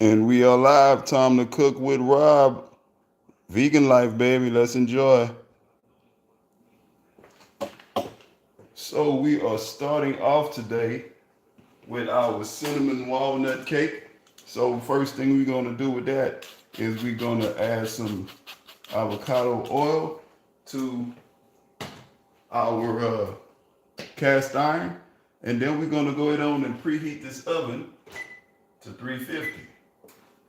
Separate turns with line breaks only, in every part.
And we are live. Time to cook with Rob. Vegan life, baby. Let's enjoy. So we are starting off today with our cinnamon walnut cake. So first thing we're gonna do with that is we're gonna add some avocado oil to our cast iron, and then we're gonna go ahead on and preheat this oven to 350.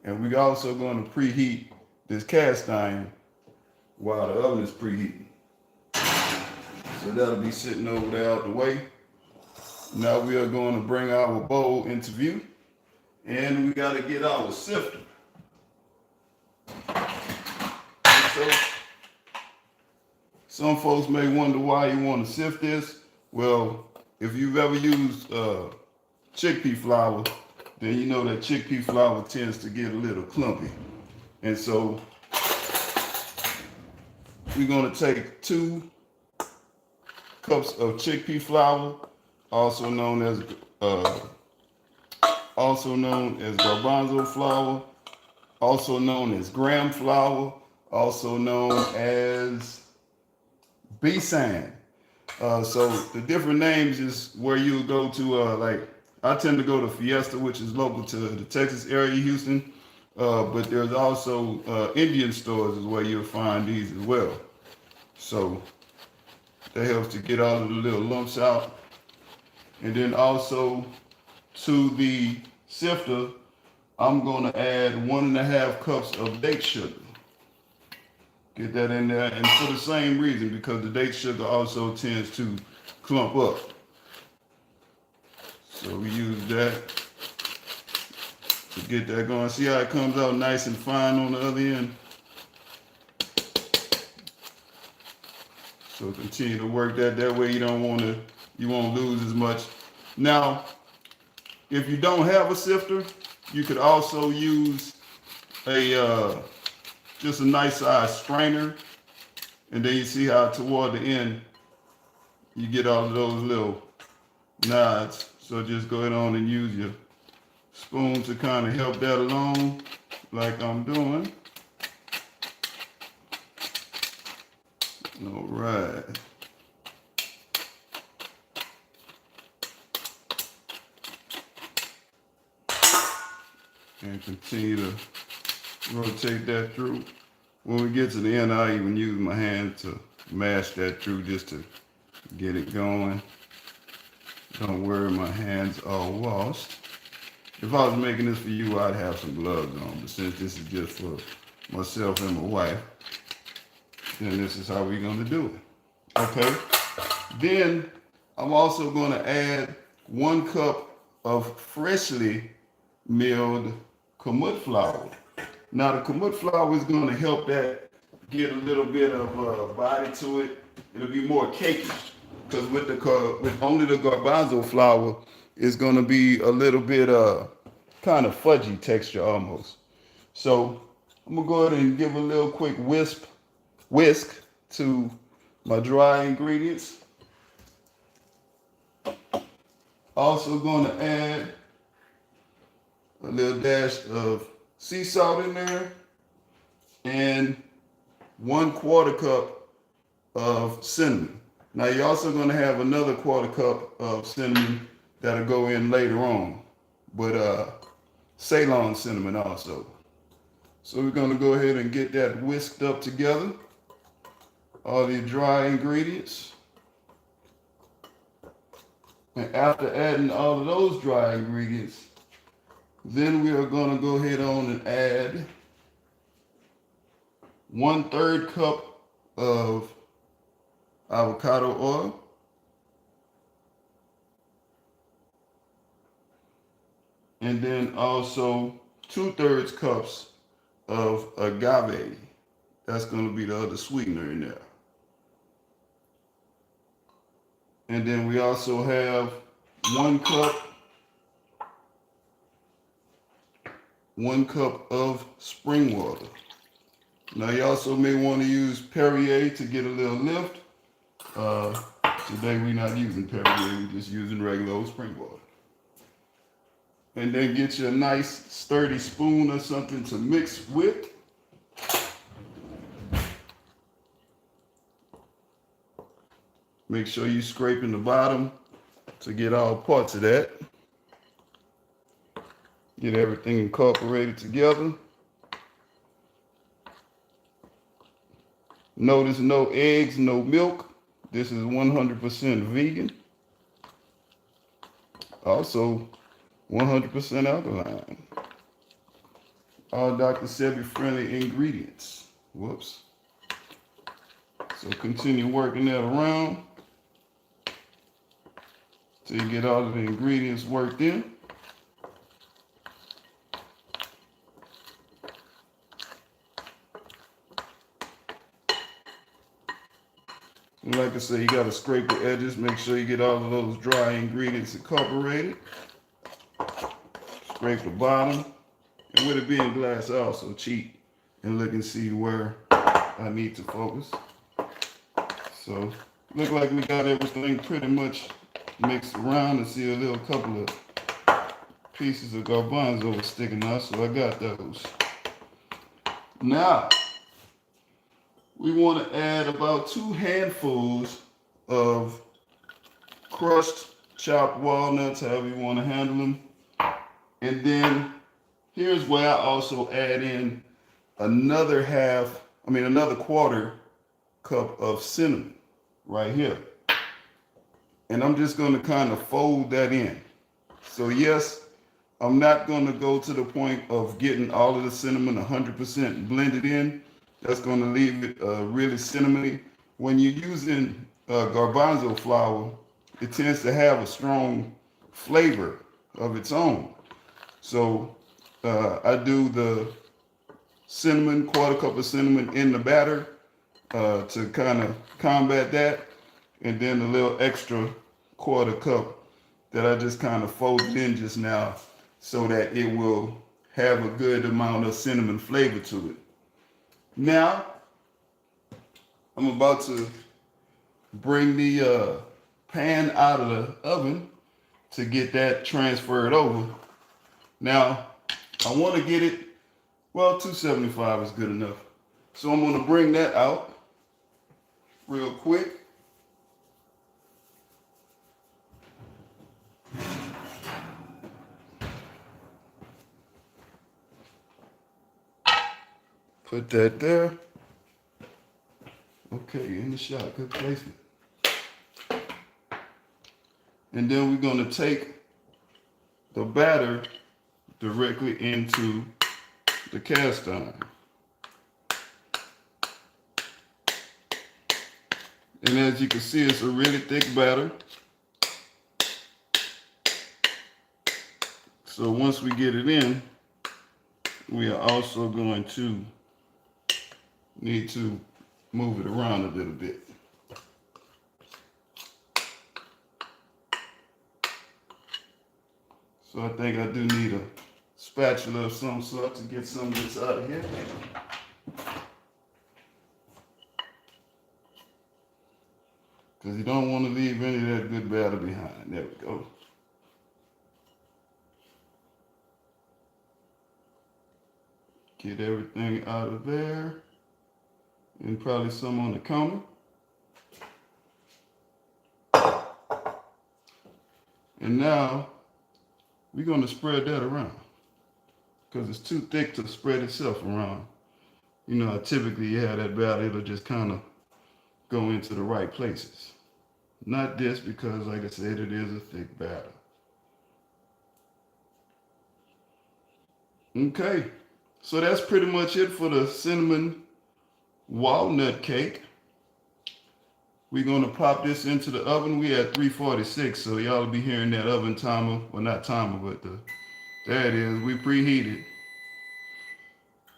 And we're also gonna preheat this cast iron while the oven is preheating. So that'll be sitting over there out the way. Now we are going to bring our bowl into view, and we got to get our sifter. So some folks may wonder why you want to sift this. Well, if you've ever used chickpea flour, then you know that chickpea flour tends to get a little clumpy. And so we're going to take 2 cups of chickpea flour, also known as garbanzo flour, also known as gram flour, also known as besan. So the different names is where you go to, like I tend to go to Fiesta, which is local to the Texas area, Houston. But there's also Indian stores is where you'll find these as well. So that helps to get all of the little lumps out. And then also to the sifter, I'm going to add 1.5 cups of date sugar. Get that in there, and for the same reason, because the date sugar also tends to clump up. So we use that to get that going. See how it comes out nice and fine on the other end? So continue to work that. That way you won't lose as much. Now, if you don't have a sifter, you could also use just a nice size strainer, and then you see how toward the end you get all of those little nods. So just go ahead on and use your spoon to kind of help that along, like I'm doing. All right. And continue to rotate that through. When we get to the end, I even use my hand to mash that through just to get it going. Don't worry, my hands are washed. If I was making this for you, I'd have some gloves on, but since this is just for myself and my wife, then this is how we're gonna do it. Okay? Then I'm also gonna add 1 cup of freshly milled kamut flour. Now the kamut flour is going to help that get a little bit of body to it. It'll be more cakey, because with only the garbanzo flour, it's going to be a little bit kind of fudgy texture almost. So I'm gonna go ahead and give a little quick whisk to my dry ingredients. Also going to add a little dash of sea salt in there, and 1/4 cup of cinnamon. Now you're also going to have another 1/4 cup of cinnamon that'll go in later on, but Ceylon cinnamon also. So we're going to go ahead and get that whisked up together, all the dry ingredients. And after adding all of those dry ingredients, then we are going to go ahead on and add 1/3 cup of avocado oil, and then also 2/3 cups of agave. That's going to be the other sweetener in there. And then we also have 1 cup of spring water. Now you also may want to use Perrier to get a little lift. Today we're not using Perrier, we're just using regular old spring water. And then get you a nice sturdy spoon or something to mix with. Make sure you scraping the bottom to get all parts of that. Get everything incorporated together. Notice no eggs, no milk. This is 100% vegan. Also 100% alkaline. All Dr. Sebi friendly ingredients. Whoops. So continue working that around till you get all of the ingredients worked in. And like I said, you got to scrape the edges. Make sure you get all of those dry ingredients incorporated. Scrape the bottom. And with it being glass, I also cheat and look and see where I need to focus. So, look like we got everything pretty much mixed around. And see a little couple of pieces of garbanzo sticking out, so I got those. Now, we want to add about 2 handfuls of crushed chopped walnuts, however you want to handle them. And then here's where I also add in another quarter cup of cinnamon right here. And I'm just going to kind of fold that in. So yes, I'm not going to go to the point of getting all of the cinnamon 100% blended in. That's going to leave it really cinnamony. When you're using garbanzo flour, it tends to have a strong flavor of its own. So I do the cinnamon, quarter cup of cinnamon in the batter to kind of combat that. And then a little extra quarter cup that I just kind of folded in just now so that it will have a good amount of cinnamon flavor to it. Now, I'm about to bring the pan out of the oven to get that transferred over. Now, I want to get it, well, 275 is good enough. So I'm going to bring that out real quick. Put that there. Okay, in the shot, good placement. And then we're going to take the batter directly into the cast iron. And as you can see, it's a really thick batter. So once we get it in, we are also going to need to move it around a little bit. So I think I do need a spatula of some sort to get some of this out of here. Because you don't want to leave any of that good batter behind. There we go. Get everything out of there. And probably some on the counter. And now we're going to spread that around because it's too thick to spread itself around. You know, typically you have that batter, it'll just kind of go into the right places. Not this because, like I said, it is a thick batter. Okay, so that's pretty much it for the cinnamon walnut cake. We're going to pop this into the oven. We at 346, so y'all will be hearing that oven timer. Well, not timer, but there it is. We preheated.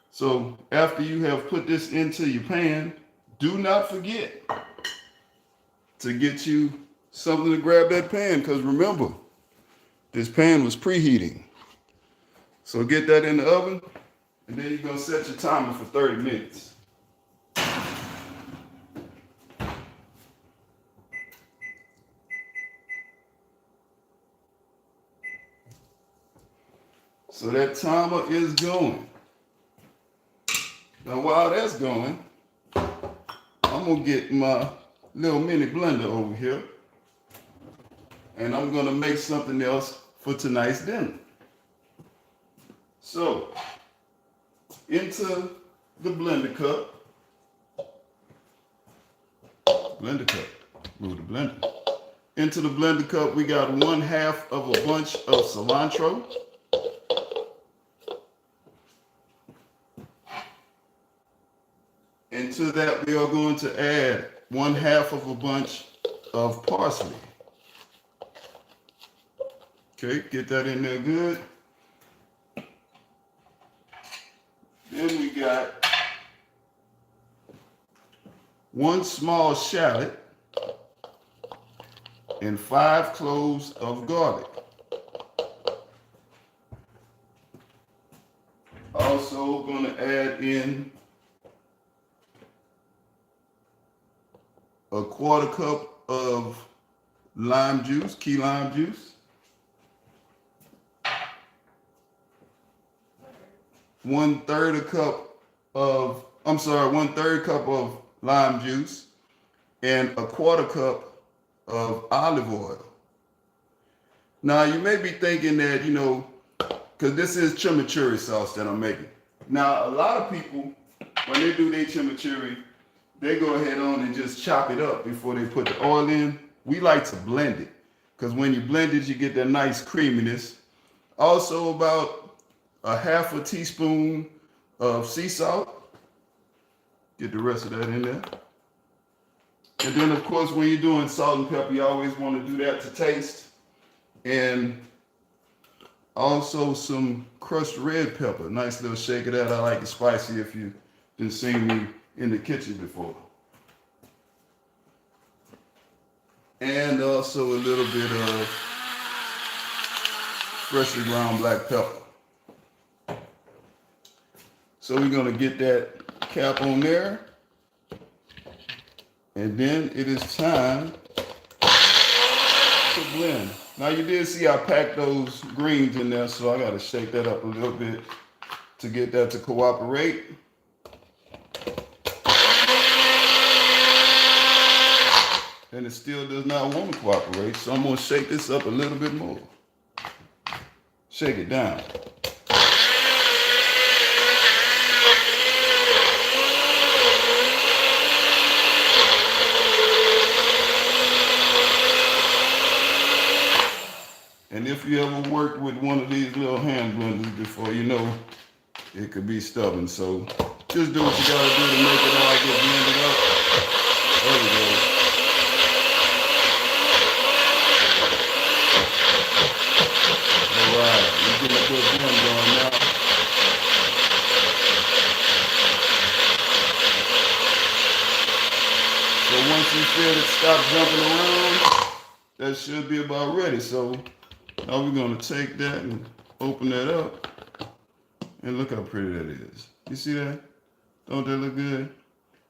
So after you have put this into your pan, do not forget to get you something to grab that pan, because remember, this pan was preheating. So get that in the oven, and then you're going to set your timer for 30 minutes. So that timer is going. Now while that's going, I'm gonna get my little mini blender over here, and I'm gonna make something else for tonight's dinner. So into the blender cup, move the blender. Into the blender cup, we got 1/2 of a bunch of cilantro. Into that, we are going to add 1/2 of a bunch of parsley. Okay, get that in there good. Then we got 1 small shallot and 5 cloves of garlic. Also going to add in a 1/4 cup of lime juice, key lime juice. 1/3 cup of, 1/3 cup of lime juice and a 1/4 cup of olive oil. Now you may be thinking that, because this is chimichurri sauce that I'm making. Now a lot of people, when they do their chimichurri, they go ahead on and just chop it up before they put the oil in. We like to blend it, because when you blend it, you get that nice creaminess. Also about 1/2 teaspoon of sea salt. Get the rest of that in there. And then of course, when you're doing salt and pepper, you always want to do that to taste. And also some crushed red pepper. Nice little shake of that. I like it spicy if you've been seeing me in the kitchen before. And also a little bit of freshly ground black pepper. So we're going to get that cap on there. And then it is time to blend. Now you did see I packed those greens in there, so I got to shake that up a little bit to get that to cooperate. And it still does not want to cooperate, so I'm going to shake this up a little bit more. Shake it down. And if you ever worked with one of these little hand blenders before, you know it could be stubborn. So just do what you gotta do to make it all get blended up. There we go. All right, we're getting a good blend going now. So once you feel it stop jumping around, that should be about ready. So now we're going to take that and open that up, and look how pretty that is. You see that? Don't that look good?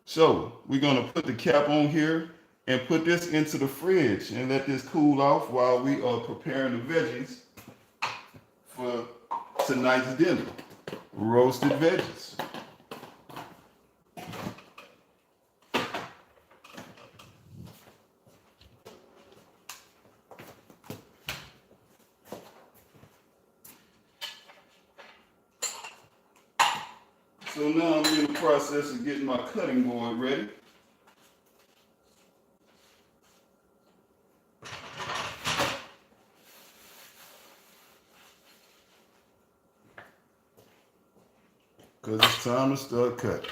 So we're going to put the cap on here and put this into the fridge and let this cool off while we are preparing the veggies for tonight's dinner. Roasted veggies. So now I'm in the process of getting my cutting board ready. Because it's time to start cutting.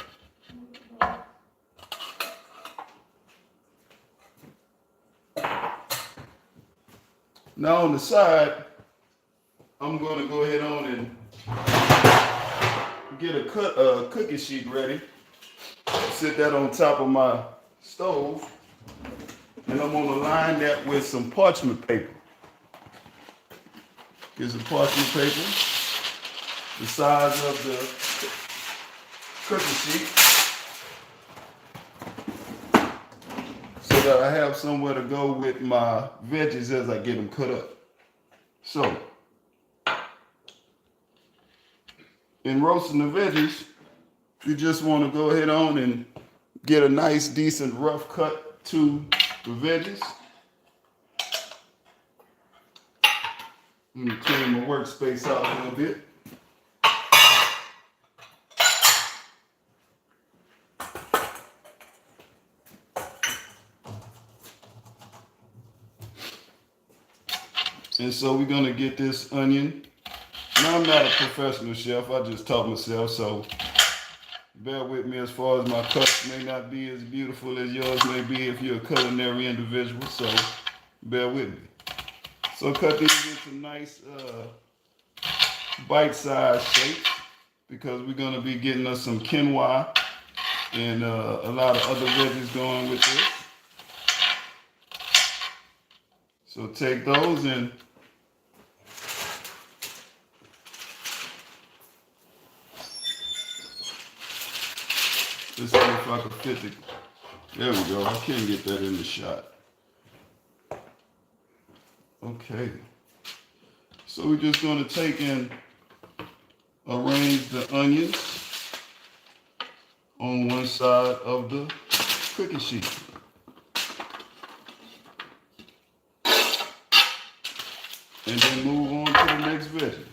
Now on the side, I'm going to go ahead on and get a cookie sheet ready. Sit that on top of my stove, and I'm going to line that with some parchment paper. Get some parchment paper, the size of the cookie sheet, so that I have somewhere to go with my veggies as I get them cut up. So in roasting the veggies, you just want to go ahead on and get a nice, decent, rough cut to the veggies. Let me clean my workspace out a little bit. And so we're gonna get this onion. Now I'm not a professional chef, I just taught myself, so bear with me as far as my cuts may not be as beautiful as yours may be if you're a culinary individual, so bear with me. So cut these into nice bite-sized shapes because we're gonna be getting us some quinoa and a lot of other veggies going with this. So take those and let's see if I can fit it. There we go. I can't get that in the shot. Okay. So we're just going to take and arrange the onions on one side of the cookie sheet. And then move on to the next veggie.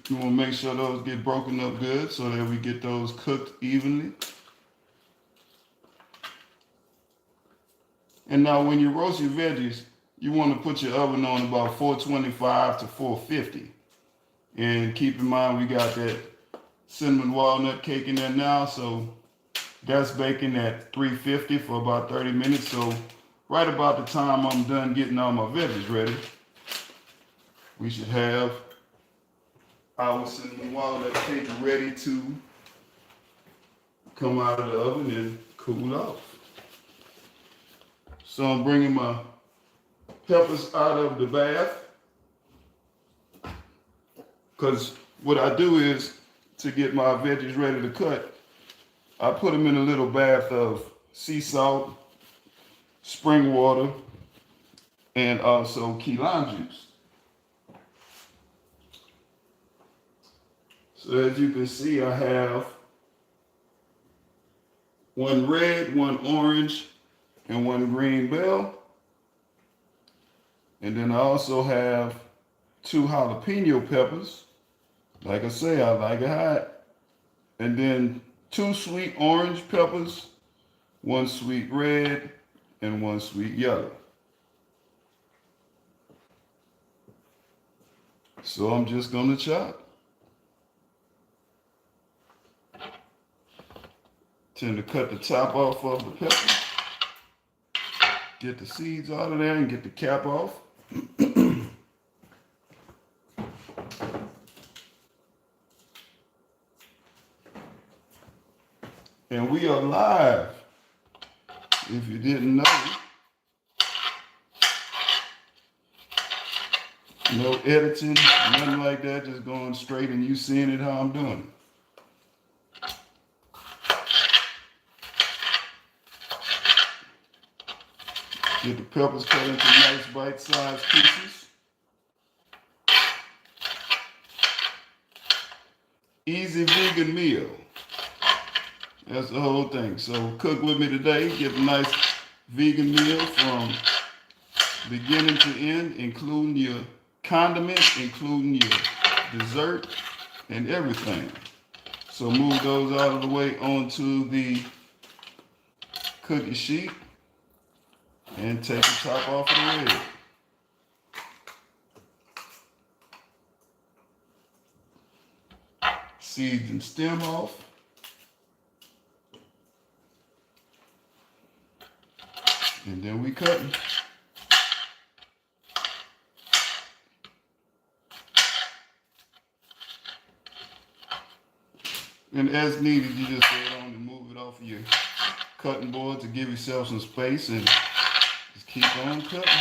You want to make sure those get broken up good so that we get those cooked evenly. And now when you roast your veggies, you want to put your oven on about 425 to 450. And keep in mind we got that cinnamon walnut cake in there now, so that's baking at 350 for about 30 minutes. So right about the time I'm done getting all my veggies ready, we should have our cinnamon walnut cake ready to come out of the oven and cool off. So I'm bringing my peppers out of the bath because what I do is to get my veggies ready to cut, I put them in a little bath of sea salt, spring water, and also key lime juice. So as you can see, I have one red, one orange, and one green bell. And then I also have 2 jalapeno peppers. Like I say, I like it hot. And then 2 sweet orange peppers, 1 sweet red, and 1 sweet yellow. So I'm just gonna chop. Tend to cut the top off of the pepper. Get the seeds out of there and get the cap off. And we are live. If you didn't know, no editing, nothing like that, just going straight and you seeing it how I'm doing it. Get the peppers cut into nice bite-sized pieces. Easy vegan meal. That's the whole thing. So cook with me today. Get a nice vegan meal from beginning to end, including your condiments, including your dessert, and everything. So move those out of the way onto the cookie sheet. And take the top off of the lid. Seeds and stem off. And then we cut. And as needed, you just go on and move it off of your cutting board to give yourself some space and just keep on cutting.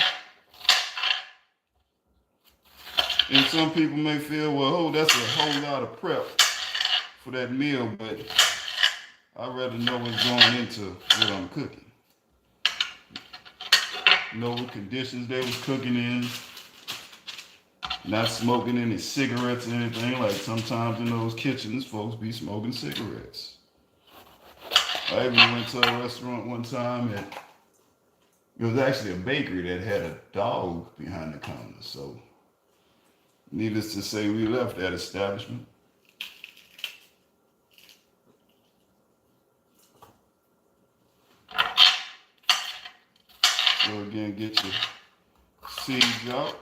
And some people may feel, well, oh, that's a whole lot of prep for that meal, but I'd rather know what's going into what I'm cooking. Know what conditions they was cooking in. Not smoking any cigarettes or anything. Like sometimes in those kitchens, folks be smoking cigarettes. I even went to a restaurant one time and it was actually a bakery that had a dog behind the counter. So, needless to say, we left that establishment. So again, get your seeds out.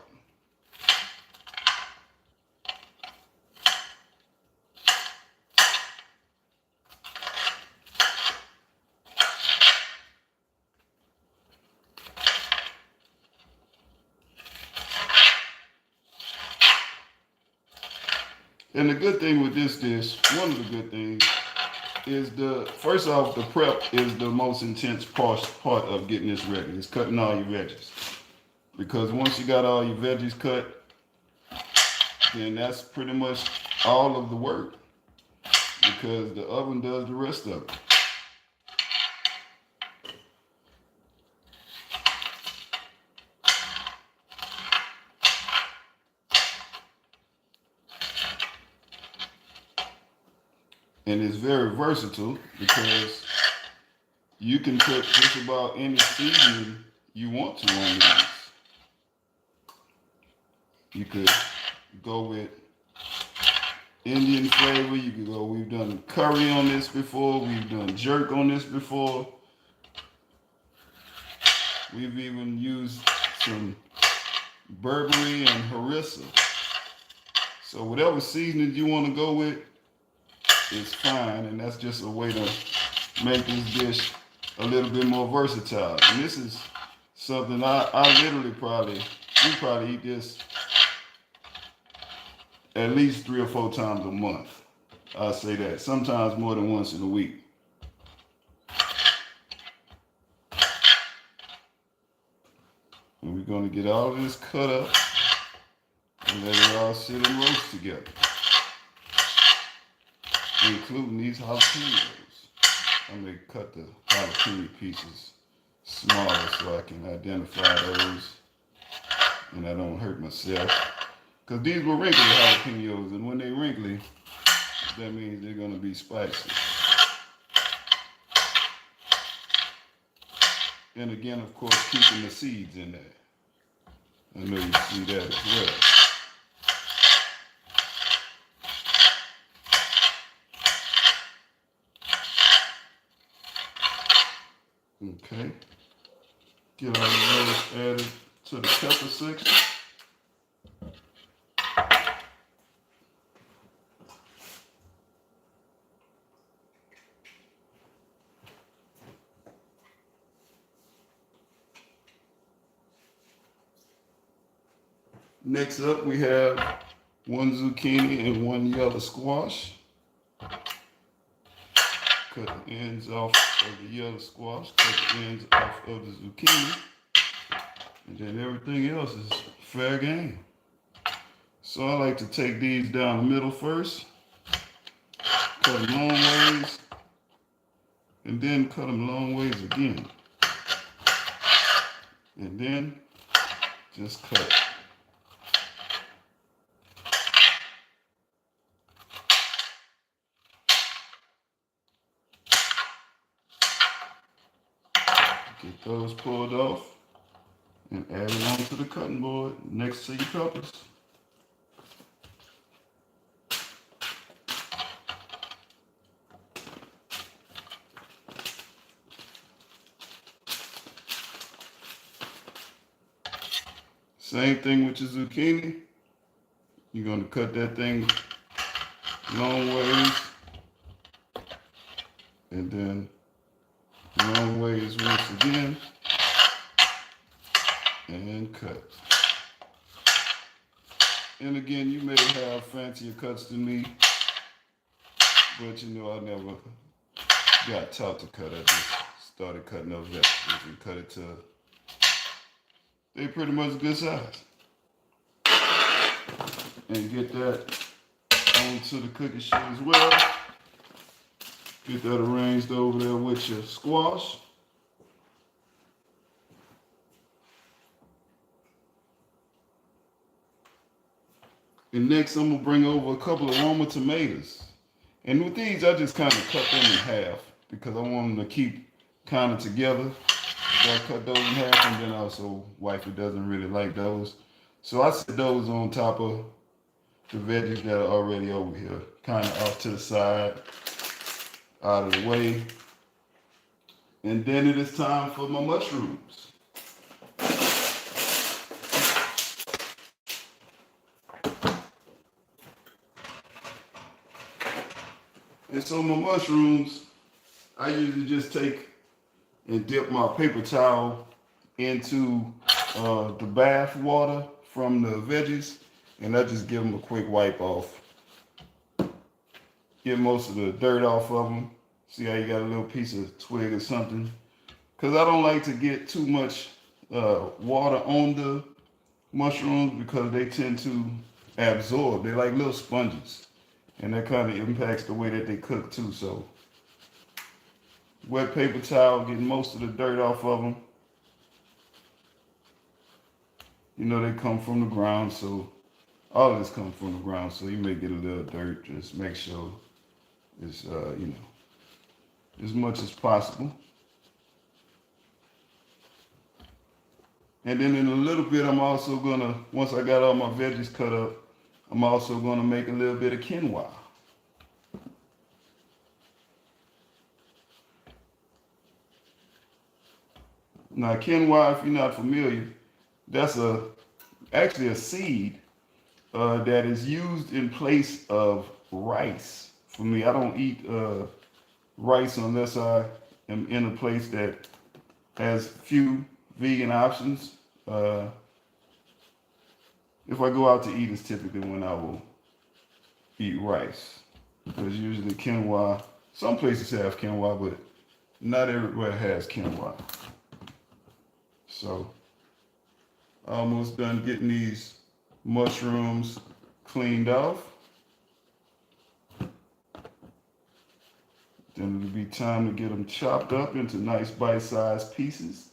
And the good thing with this dish, one of the good things, is first off, the prep is the most intense part of getting this ready. It's cutting all your veggies. Because once you got all your veggies cut, then that's pretty much all of the work. Because the oven does the rest of it. And it's very versatile because you can put just about any seasoning you want to on these. You could go with Indian flavor. You could go, we've done curry on this before. We've done jerk on this before. We've even used some Burberry and harissa. So whatever seasoning you want to go with, it's fine, and that's just a way to make this dish a little bit more versatile. And this is something I literally we probably eat this at least 3 or 4 times a month. I say that, sometimes more than once in a week. And we're gonna get all of this cut up and let it all sit and roast together, including these jalapenos. I'm going to cut the jalapeno pieces smaller so I can identify those and I don't hurt myself. Because these were wrinkly jalapenos, and when they're wrinkly, that means they're going to be spicy. And again, of course, keeping the seeds in there. I know you see that as well. Okay, get all of those added to the pepper section. Next up, we have 1 zucchini and 1 yellow squash. Cut the ends off of the yellow squash, cut the ends off of the zucchini, and then everything else is fair game. So I like to take these down the middle first, cut them long ways, and then cut them long ways again. And then just cut. Get those pulled off and add it onto the cutting board next to your peppers. Same thing with your zucchini. You're going to cut that thing long ways and then long ways once again and cut. And again, you may have fancier cuts than me, but you know I never got taught to cut. I just started cutting those vegetables and cut it to they pretty much good size. And get that onto the cookie sheet as well. Get that arranged over there with your squash. And next I'm gonna bring over a couple of Roma tomatoes. And with these, I just kind of cut them in half because I want them to keep kind of together. So I cut those in half, and then also wifey doesn't really like those. So I set those on top of the veggies that are already over here, kind of off to the side, out of the way. And then it is time for my mushrooms. And so my mushrooms, I usually just take and dip my paper towel into the bath water from the veggies, and I just give them a quick wipe off. Get most of the dirt off of them. See how you got a little piece of twig or something? Because I don't like to get too much water on the mushrooms because they tend to absorb. They're like little sponges, and that kind of impacts the way that they cook too. So wet paper towel, getting most of the dirt off of them. You know they come from the ground, so all of this comes from the ground. So you may get a little dirt. Just make sure it's as much as possible. And then in a little bit, I'm also gonna, once I got all my veggies cut up, I'm also gonna make a little bit of quinoa. Now quinoa, if you're not familiar, that's actually a seed that is used in place of rice. For me, I don't eat rice unless I am in a place that has few vegan options. If I go out to eat, it's typically when I will eat rice. Because usually quinoa, some places have quinoa, but not everywhere has quinoa. So, almost done getting these mushrooms cleaned off. Then it'll be time to get them chopped up into nice bite-sized pieces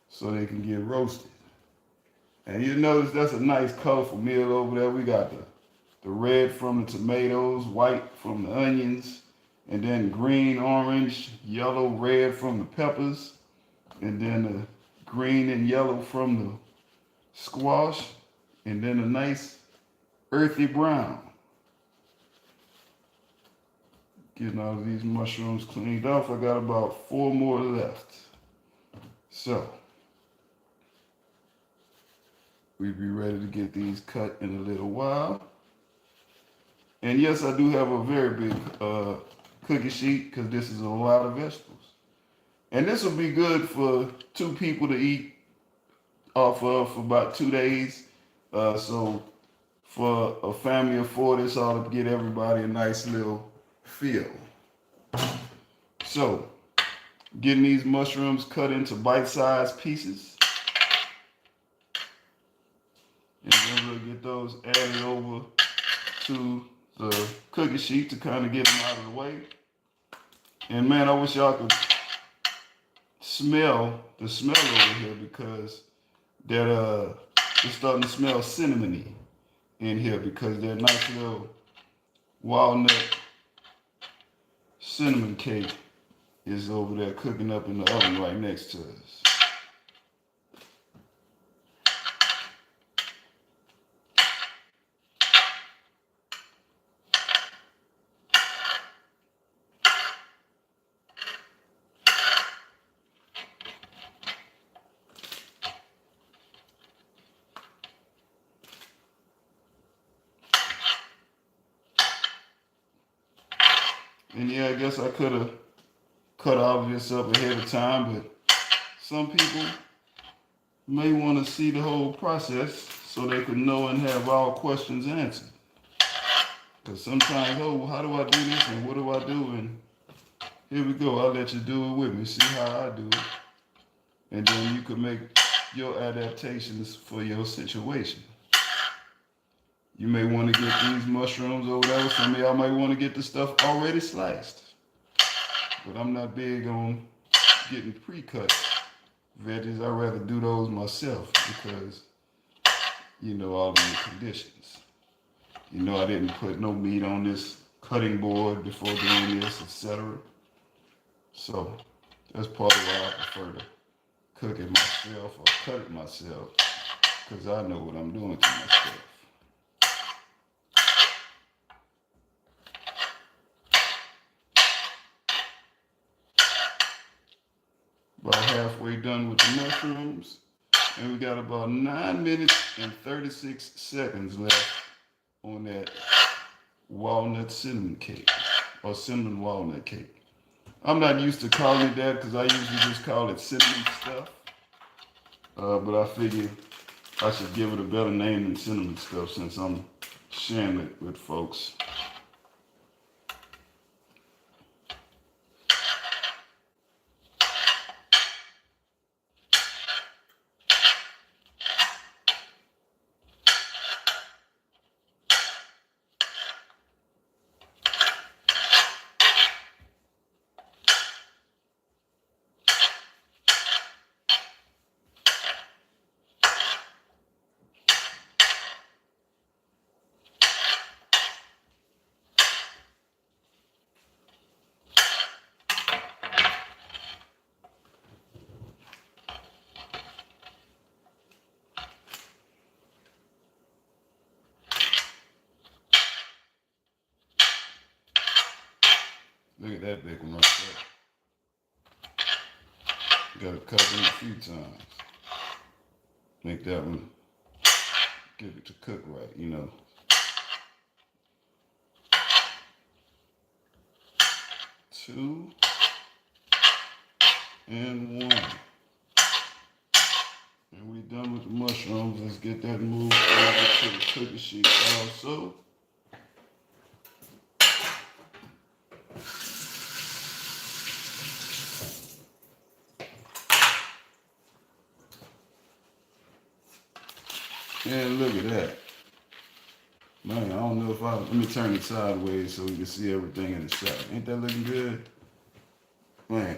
so they can get roasted. And you notice that's a nice colorful meal over there. We got the red from the tomatoes, white from the onions, and then green, orange, yellow, red from the peppers, and then the green and yellow from the squash, and then a nice earthy brown. Getting all of these mushrooms cleaned off. I got about 4 more left. So, we'll be ready to get these cut in a little while. And yes, I do have a very big cookie sheet because this is a lot of vegetables. And this will be good for 2 people to eat off of for about 2 days. So for a family of 4, this ought to get everybody a nice little feel. So, getting these mushrooms cut into bite-sized pieces. And then we'll get those added over to the cookie sheet to kind of get them out of the way. And man, I wish y'all could smell the smell over here because that it's starting to smell cinnamony in here because that nice little walnut cinnamon cake is over there cooking up in the oven right next to us. And yeah, I guess I could have cut all of this up ahead of time, but some people may want to see the whole process so they could know and have all questions answered. Because sometimes, oh, how do I do this and what do I do? And here we go, I'll let you do it with me, see how I do it. And then you could make your adaptations for your situation. You may want to get these mushrooms or whatever. Some of y'all might want to get the stuff already sliced. But I'm not big on getting pre-cut veggies. I'd rather do those myself because you know all of the conditions. You know, I didn't put no meat on this cutting board before doing this, etc. So that's part of why I prefer to cook it myself or cut it myself, because I know what I'm doing to myself. About halfway done with the mushrooms, and we got about 9 minutes and 36 seconds left on that walnut cinnamon cake, or cinnamon walnut cake. I'm not used to calling it that because I usually just call it cinnamon stuff. But I figure I should give it a better name than cinnamon stuff since I'm sharing it with folks. Look at that big one right there. Got to cut it a few times. Make that one, get it to cook right, you know. Two and one. And we done with the mushrooms. Let's get that moved over to the cookie sheet also. And look at that. Man, I don't know if let me turn it sideways so we can see everything in the shot. Ain't that looking good? Man.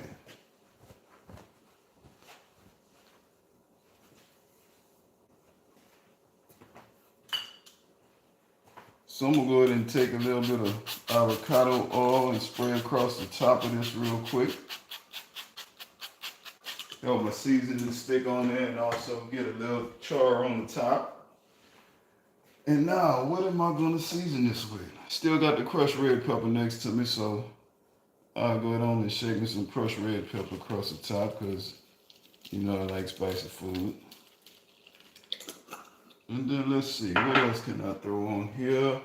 So I'm gonna go ahead and take a little bit of avocado oil and spray across the top of this real quick. Help my seasoning stick on there and also get a little char on the top. And now, what am I gonna season this with? Still got the crushed red pepper next to me, so I'll go ahead on and shake me some crushed red pepper across the top because, you know, I like spicy food. And then let's see, what else can I throw on here?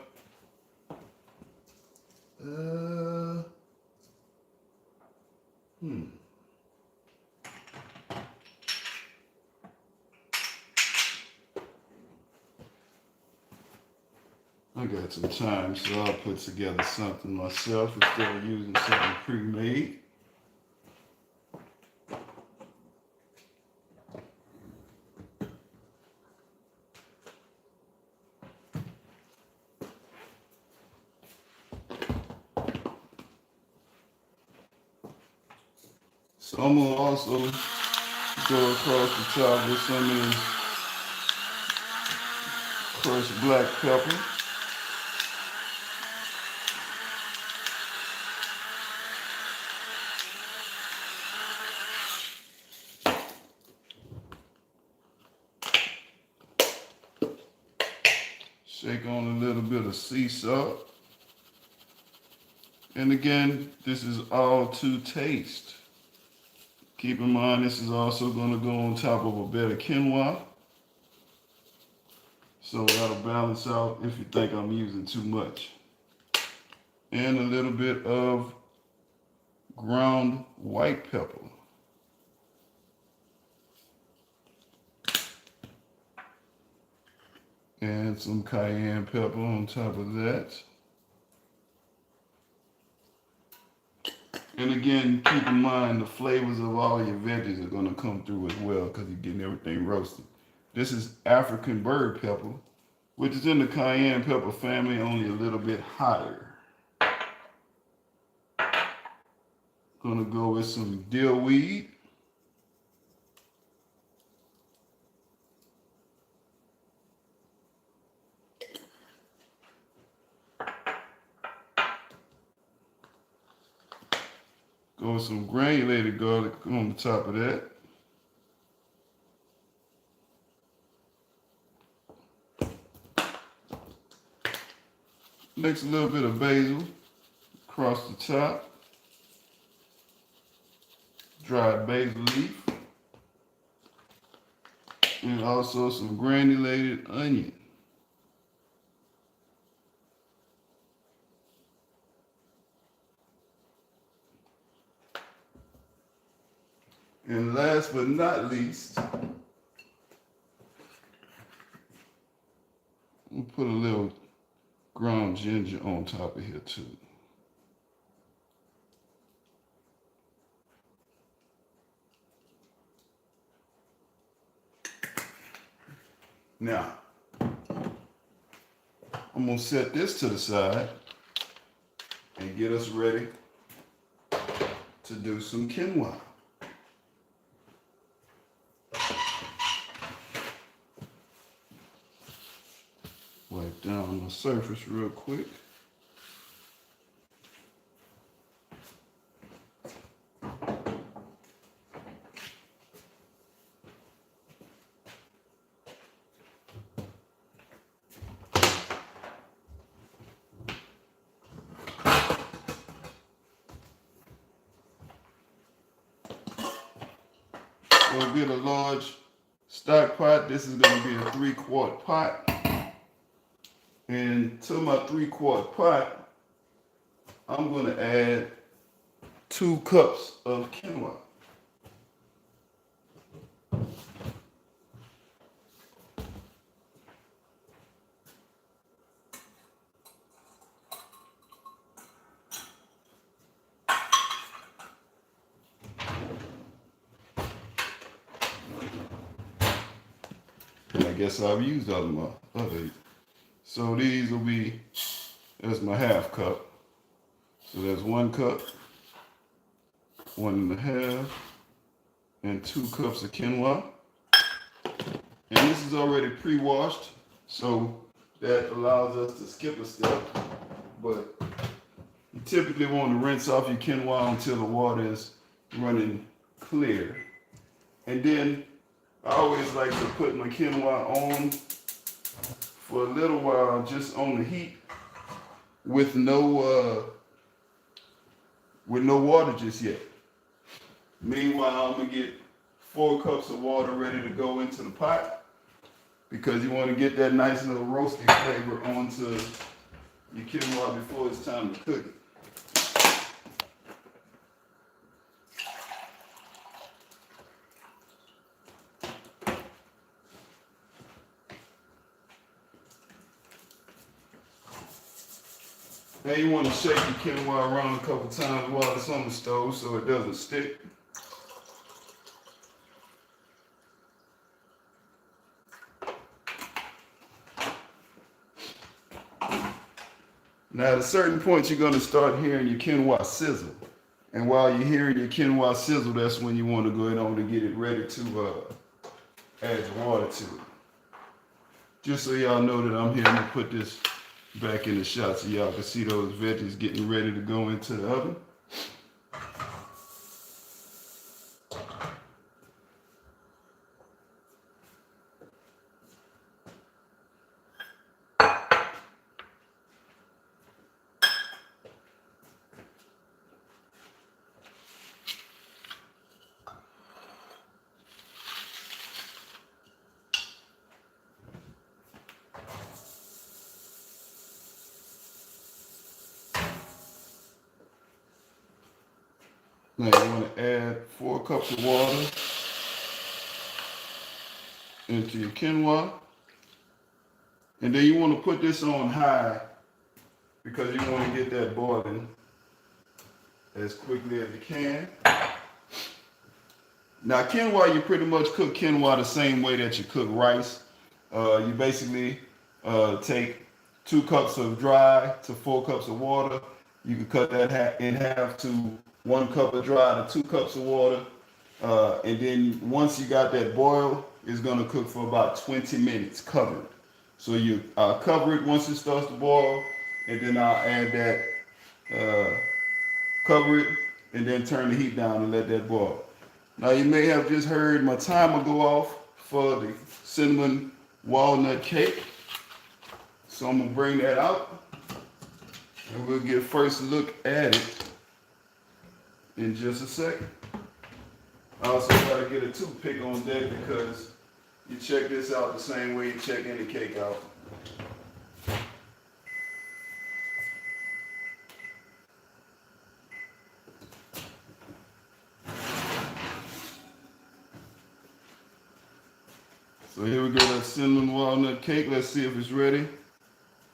I got some time, so I'll put together something myself instead of using something pre-made. So I'm gonna also go across the top with some of this crushed black pepper. Shake on a little bit of sea salt. And again, this is all to taste. Keep in mind, this is also gonna go on top of a bed of quinoa. So that'll balance out if you think I'm using too much. And a little bit of ground white pepper. And some cayenne pepper on top of that. And again, keep in mind the flavors of all your veggies are gonna come through as well because you're getting everything roasted. This is African bird pepper, which is in the cayenne pepper family, only a little bit hotter. Gonna go with some dill weed. Go with some granulated garlic on the top of that. Mix a little bit of basil across the top. Dried basil leaf. And also some granulated onion. And last but not least, we'll put a little ground ginger on top of here too. Now, I'm gonna set this to the side and get us ready to do some quinoa. Wipe down the surface real quick. We'll get a large stock pot. This is going to be a 3-quart pot. And to my 3-quart pot, I'm going to add 2 cups of quinoa. And I guess I've used all of my other. So these will be, that's my 1/2 cup. So that's 1 cup, 1 1/2, and 2 cups of quinoa. And this is already pre-washed, so that allows us to skip a step. But you typically want to rinse off your quinoa until the water is running clear. And then I always like to put my quinoa on for a little while, just on the heat, with no water just yet. Meanwhile, I'm gonna get 4 cups of water ready to go into the pot, because you want to get that nice little roasty flavor onto your quinoa before it's time to cook it. Now you want to shake your quinoa around a couple times while it's on the stove so it doesn't stick. Now at a certain point you're going to start hearing your quinoa sizzle. And while you're hearing your quinoa sizzle, that's when you want to go ahead on to get it ready to add your water to it. Just so y'all know that I'm here, I'm going to put this back in the shot so y'all can see those veggies getting ready to go into the oven. Now you want to add 4 cups of water into your quinoa. And then you want to put this on high because you want to get that boiling as quickly as you can. Now quinoa, you pretty much cook quinoa the same way that you cook rice. You basically take 2 cups of dry to 4 cups of water. You can cut that in half to 1 cup of dry to 2 cups of water. And then once you got that boil, it's going to cook for about 20 minutes covered. So you cover it once it starts to boil, and then I'll add that, cover it, and then turn the heat down and let that boil. Now you may have just heard my timer go off for the cinnamon walnut cake. So I'm gonna bring that out and we'll get a first look at it in just a second. I also gotta get a toothpick on deck because you check this out the same way you check any cake out. So here we go, that cinnamon walnut cake. Let's see if it's ready.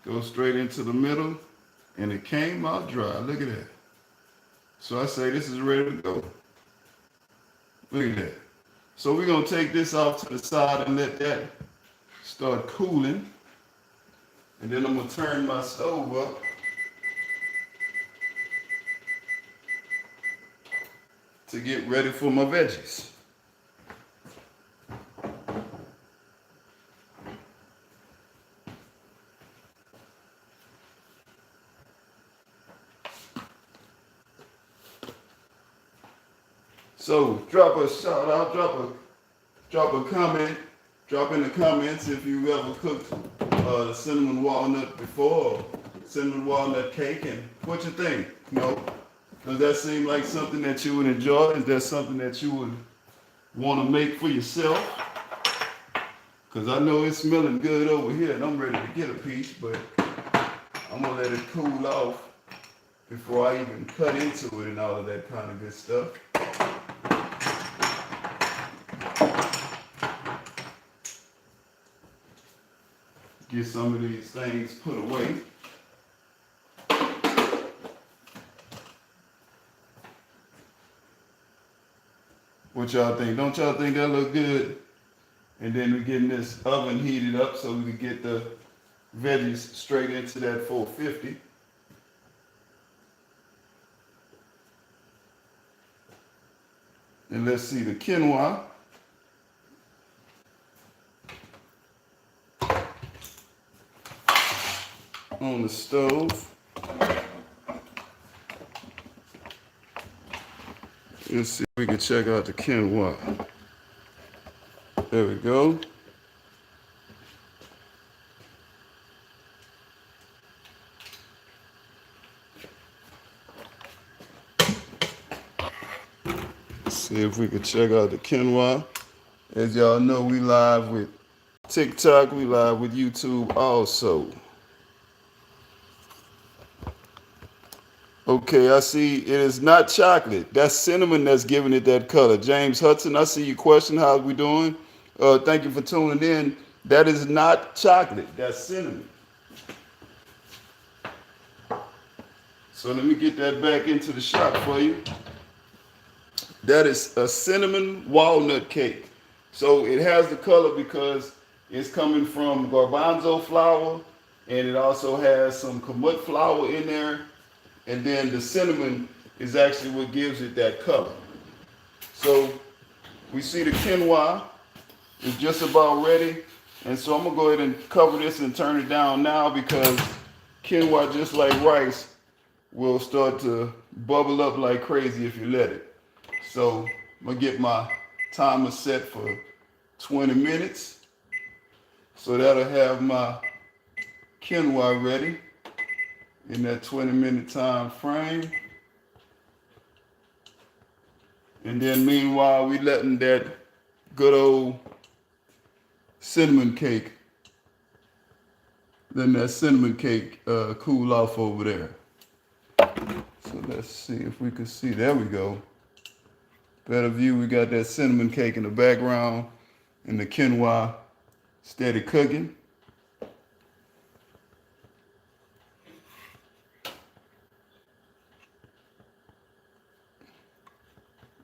Go straight into the middle, and it came out dry. Look at that. So I say this is ready to go. Look at that. So we're gonna take this off to the side and let that start cooling. And then I'm gonna turn my stove up. To get ready for my veggies. So drop a shout out, drop a comment, drop in the comments if you ever cooked the cinnamon walnut before, or cinnamon walnut cake, and what you think. You know, does that seem like something that you would enjoy? Is that something that you would want to make for yourself? Because I know it's smelling good over here, and I'm ready to get a piece, but I'm gonna let it cool off before I even cut into it and all of that kind of good stuff. Get some of these things put away. What y'all think? Don't y'all think that look good? And then we're getting this oven heated up so we can get the veggies straight into that 450. And let's see the quinoa. On the stove. Let's see if we can check out the quinoa. There we go. Let's see if we can check out the quinoa. As y'all know, we live with TikTok, we live with YouTube also. Okay, I see it is not chocolate. That's cinnamon that's giving it that color. James Hudson, I see your question. How are we doing? Thank you for tuning in. That is not chocolate. That's cinnamon. So let me get that back into the shot for you. That is a cinnamon walnut cake. So it has the color because it's coming from garbanzo flour, and it also has some kamut flour in there. And then the cinnamon is actually what gives it that color. So we see the quinoa is just about ready. And so I'm gonna go ahead and cover this and turn it down now because quinoa, just like rice, will start to bubble up like crazy if you let it. So I'm gonna get my timer set for 20 minutes. So that'll have my quinoa ready in that 20-minute time frame. And then meanwhile, we letting that good old cinnamon cake, cool off over there. So let's see if we can see, there we go. Better view, we got that cinnamon cake in the background and the quinoa steady cooking.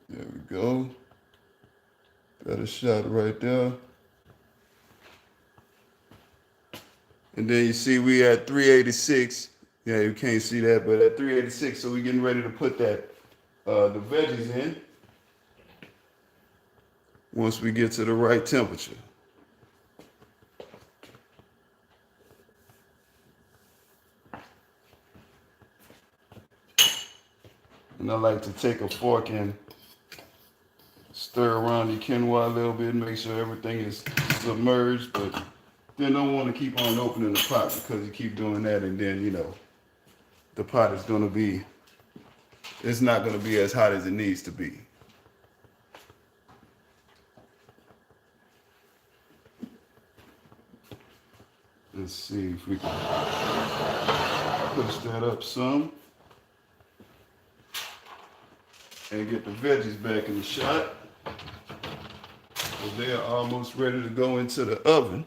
There we go. Got a shot right there. And then you see we at 386. Yeah, you can't see that, but at 386, so we're getting ready to put that the veggies in once we get to the right temperature. And I like to take a fork and stir around the quinoa a little bit, make sure everything is submerged, but then don't want to keep on opening the pot because you keep doing that and then, you know, the pot is going to be, it's not going to be as hot as it needs to be. Let's see if we can push that up some and get the veggies back in the shot. So they are almost ready to go into the oven.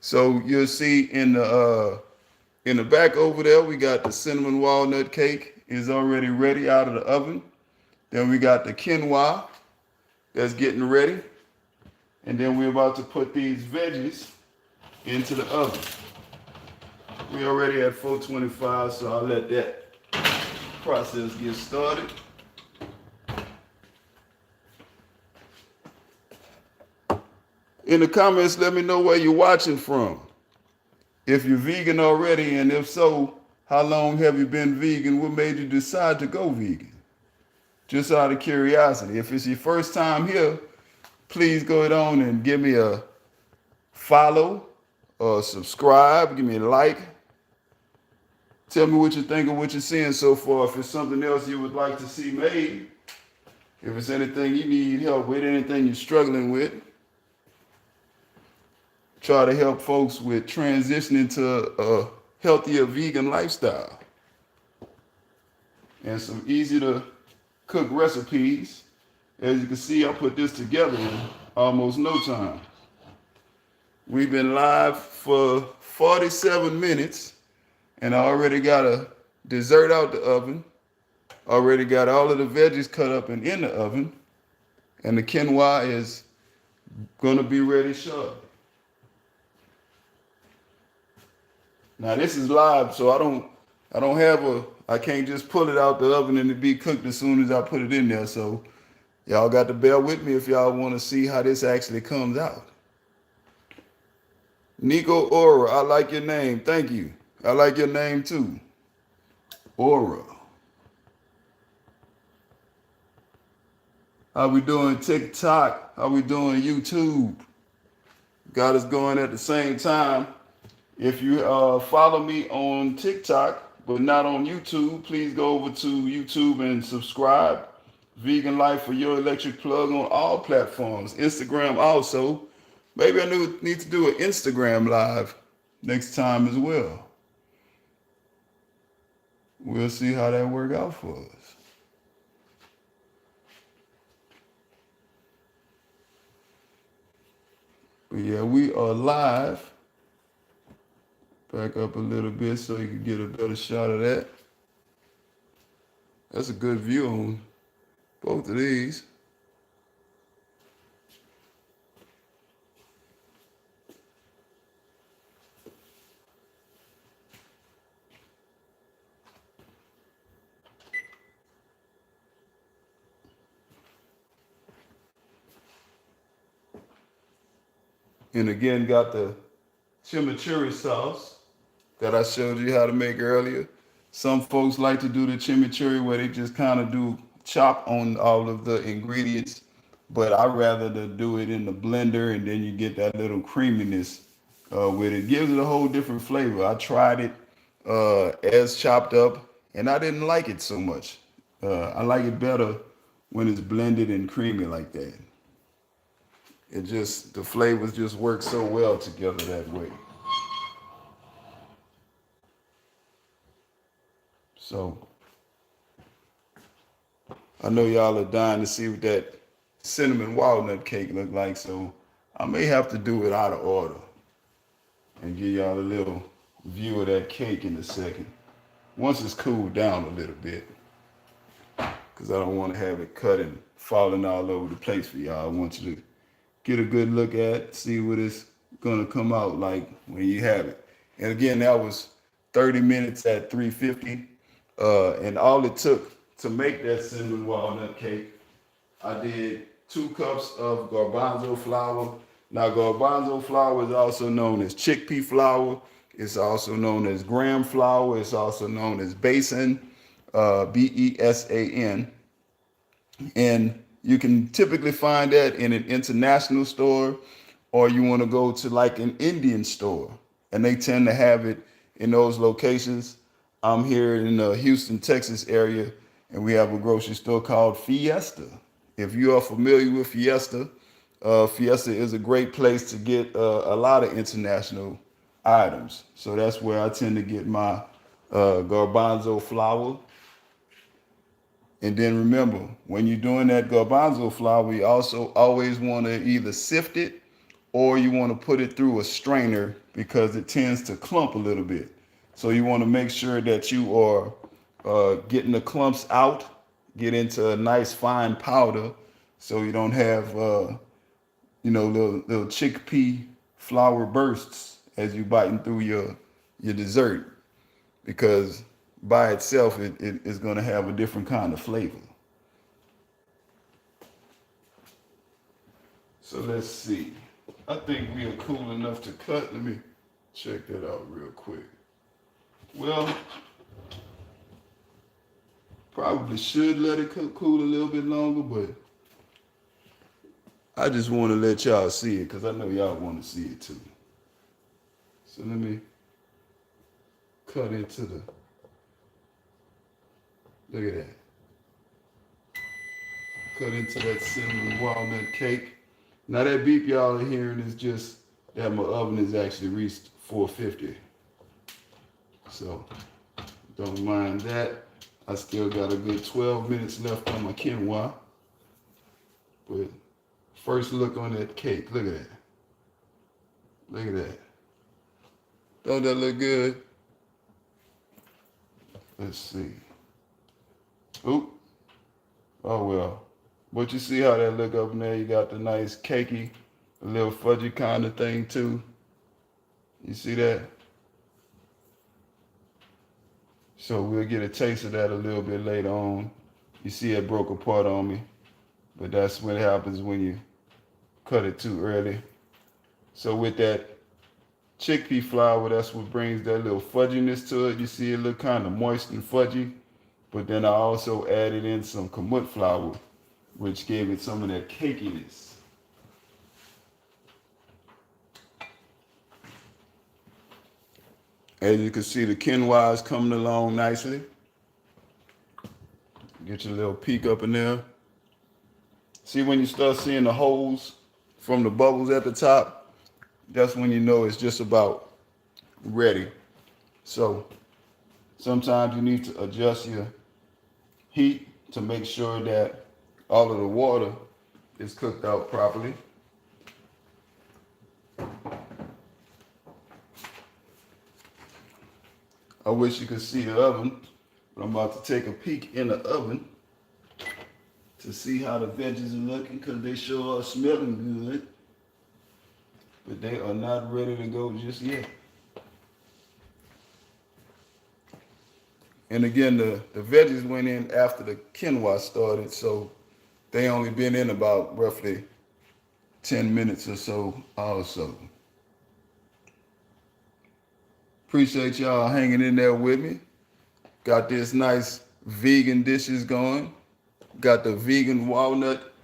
So you'll see in the back over there, we got the cinnamon walnut cake is already ready out of the oven. Then we got the quinoa that's getting ready. And then we're about to put these veggies into the oven. We're already at 425, so I'll let that process get started. In the comments, let me know where you're watching from. If you're vegan already, and if so, how long have you been vegan? What made you decide to go vegan? Just out of curiosity. If it's your first time here, please go ahead on and give me a follow or subscribe. Give me a like. Tell me what you think of what you're seeing so far. If it's something else you would like to see made, if it's anything you need help with, anything you're struggling with, try to help folks with transitioning to a healthier vegan lifestyle. And some easy to cook recipes. As you can see, I put this together in almost no time. We've been live for 47 minutes and I already got a dessert out the oven. Already got all of the veggies cut up and in the oven. And the quinoa is gonna be ready shortly. Now this is live, so I can't just pull it out the oven and it be cooked as soon as I put it in there. So y'all got to bear with me if y'all want to see how this actually comes out. Nico Aura, I like your name. Thank you. I like your name too. Aura. How we doing TikTok? How we doing YouTube? Got us going at the same time. If you follow me on TikTok, but not on YouTube, please go over to YouTube and subscribe. Vegan Life for Your Electric Plug on all platforms. Instagram also. Maybe I need to do an Instagram live next time as well. We'll see how that works out for us. But yeah, we are live. Back up a little bit so you can get a better shot of that. That's a good view on both of these. And again, got the chimichurri sauce that I showed you how to make earlier. Some folks like to do the chimichurri where they just kind of do chop on all of the ingredients, but I rather to do it in the blender and then you get that little creaminess with it. Gives it a whole different flavor. I tried it as chopped up and I didn't like it so much. I like it better when it's blended and creamy like that. The flavors just work so well together that way. So I know y'all are dying to see what that cinnamon walnut cake look like, so I may have to do it out of order and give y'all a little view of that cake in a second. Once it's cooled down a little bit, because I don't want to have it cut and falling all over the place for y'all. I want you to get a good look at, see what it's gonna come out like when you have it. And again, that was 30 minutes at 350. And all it took to make that cinnamon walnut cake, I did 2 cups of garbanzo flour. Now, garbanzo flour is also known as chickpea flour. It's also known as gram flour. It's also known as besan, Besan. And you can typically find that in an international store, or you want to go to like an Indian store, and they tend to have it in those locations. I'm here in the Houston, Texas area, and we have a grocery store called Fiesta. If you are familiar with Fiesta, Fiesta is a great place to get a lot of international items. So that's where I tend to get my garbanzo flour. And then remember, when you're doing that garbanzo flour, you also always want to either sift it or you want to put it through a strainer because it tends to clump a little bit. So you want to make sure that you are getting the clumps out, get into a nice fine powder so you don't have, little chickpea flour bursts as you biting through your dessert, because by itself it is going to have a different kind of flavor. So let's see. I think we are cool enough to cut. Let me check that out real quick. Well, probably should let it cool a little bit longer, but I just want to let y'all see it because I know y'all want to see it too. So let me cut into the, look at that. Cut into that cinnamon walnut cake. Now that beep y'all are hearing is just that my oven has actually reached 450. So don't mind that. I still got a good 12 minutes left on my quinoa. But first look on that cake. Look at that. Look at that. Don't that look good? Let's see. Oop. Oh well. But you see how that look up in there? You got the nice cakey, a little fudgy kind of thing too. You see that? So we'll get a taste of that a little bit later on. You see it broke apart on me, but that's what happens when you cut it too early. So with that chickpea flour, that's what brings that little fudginess to it. You see it look kind of moist and fudgy, but then I also added in some kamut flour, which gave it some of that cakiness. As you can see, the quinoa is coming along nicely. Get your little peek up in there. See when you start seeing the holes from the bubbles at the top, that's when you know it's just about ready. So sometimes you need to adjust your heat to make sure that all of the water is cooked out properly. I wish you could see the oven, but I'm about to take a peek in the oven to see how the veggies are looking, because they sure are smelling good, but they are not ready to go just yet. And again, the veggies went in after the quinoa started, so they only been in about roughly 10 minutes or so also. Appreciate y'all hanging in there with me. Got this nice vegan dishes going. Got the vegan walnut,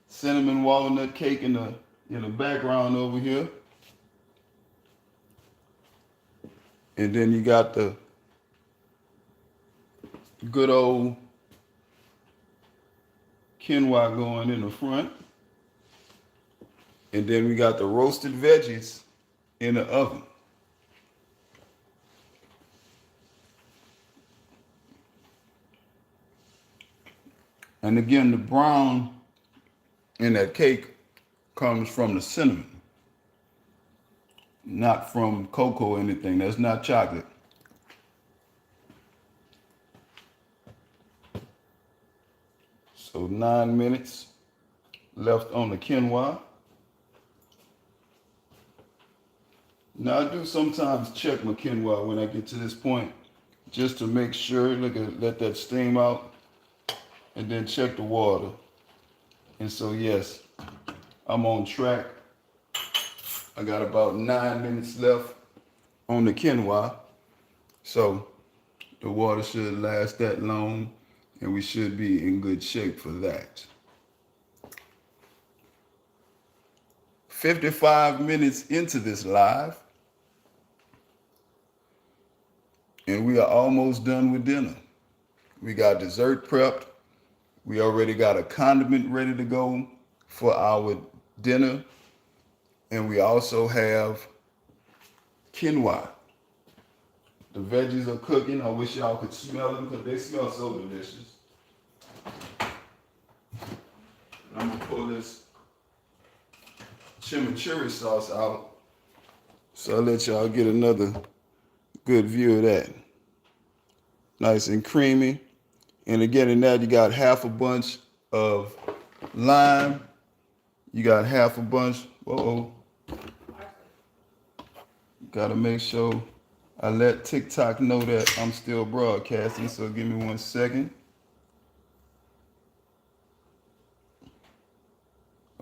cinnamon walnut cake in the background over here. And then you got the good old quinoa going in the front. And then we got the roasted veggies in the oven. And again, the brown in that cake comes from the cinnamon, not from cocoa or anything. That's not chocolate. So 9 minutes left on the quinoa. Now I do sometimes check my quinoa when I get to this point, just to make sure. Look at, let that steam out, and then check the water. And so yes, I'm on track. I got about 9 minutes left on the quinoa, so the water should last that long, and we should be in good shape for that. 55 minutes into this live, and we are almost done with dinner. We got dessert prepped. We already got a condiment ready to go for our dinner. And we also have quinoa. The veggies are cooking. I wish y'all could smell them because they smell so delicious. And I'm gonna pull this chimichurri sauce out, so I'll let y'all get another good view of that. Nice and creamy. And again, in that you got half a bunch of lime. You got half a bunch. Uh-oh. Gotta make sure I let TikTok know that I'm still broadcasting, so give me 1 second.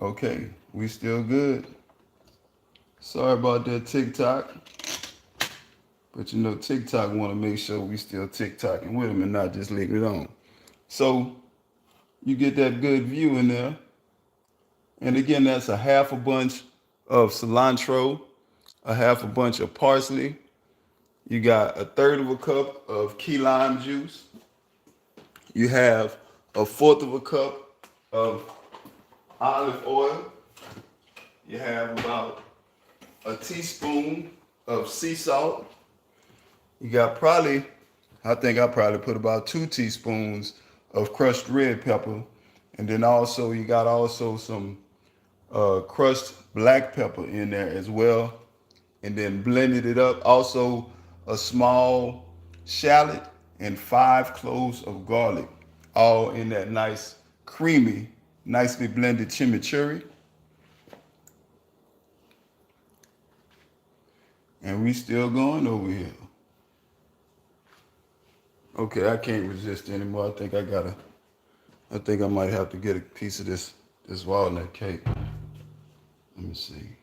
Okay, we still good. Sorry about that, TikTok. But you know, TikTok want to make sure we still TikToking with them and not just leaving it on. So you get that good view in there. And again, that's a half a bunch of cilantro, a half a bunch of parsley. You got a third of a cup of key lime juice. You have a fourth of a cup of olive oil. You have about a teaspoon of sea salt. You got probably, I think I probably put about 2 teaspoons of crushed red pepper. And then also you got also some crushed black pepper in there as well. And then blended it up. Also a small shallot and 5 cloves of garlic, all in that nice, creamy, nicely blended chimichurri. And we still going over here. Okay, I can't resist anymore. I think I might have to get a piece of this walnut cake. Let me see.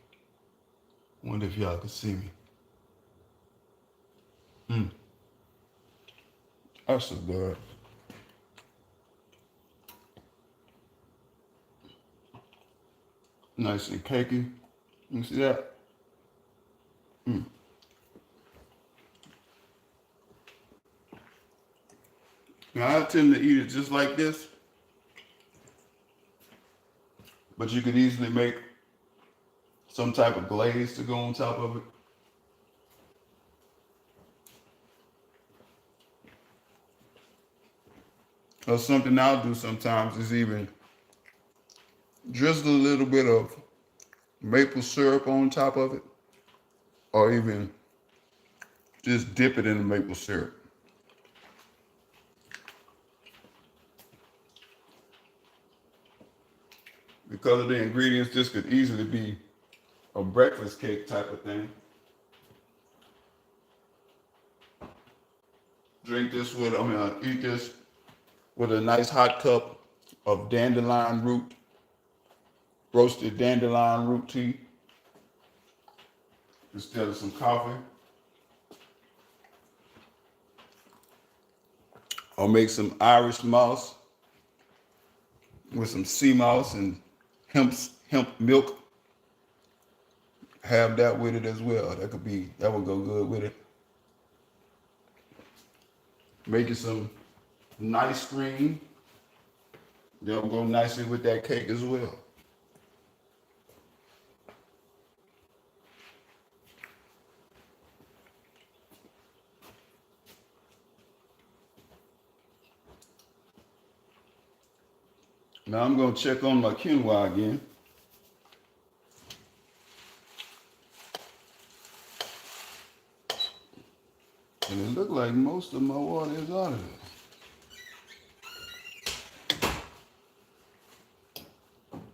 Wonder if y'all can see me. That's so good. Nice and cakey. You see that? Now I tend to eat it just like this, but you could easily make some type of glaze to go on top of it. Or something I'll do sometimes is even drizzle a little bit of maple syrup on top of it, or even just dip it in the maple syrup. Because of the ingredients, this could easily be a breakfast cake type of thing. Eat this with a nice hot cup of dandelion root, roasted dandelion root tea, instead of some coffee. Or make some Irish moss with some sea moss and hemp milk. Have that with it as well. That would go good with it. Making some nice cream. They'll go nicely with that cake as well. Now I'm going to check on my quinoa again. And it looked like most of my water is out of it.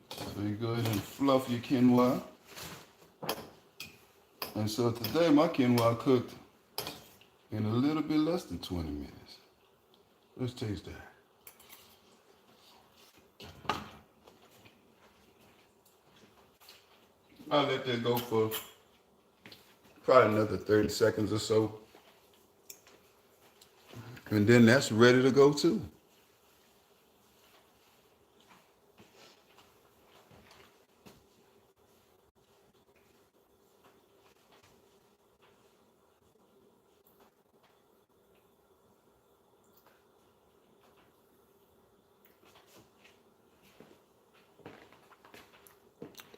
So you go ahead and fluff your quinoa. And so today my quinoa cooked in a little bit less than 20 minutes. Let's taste that. I'll let that go for probably another 30 seconds or so. And then that's ready to go too.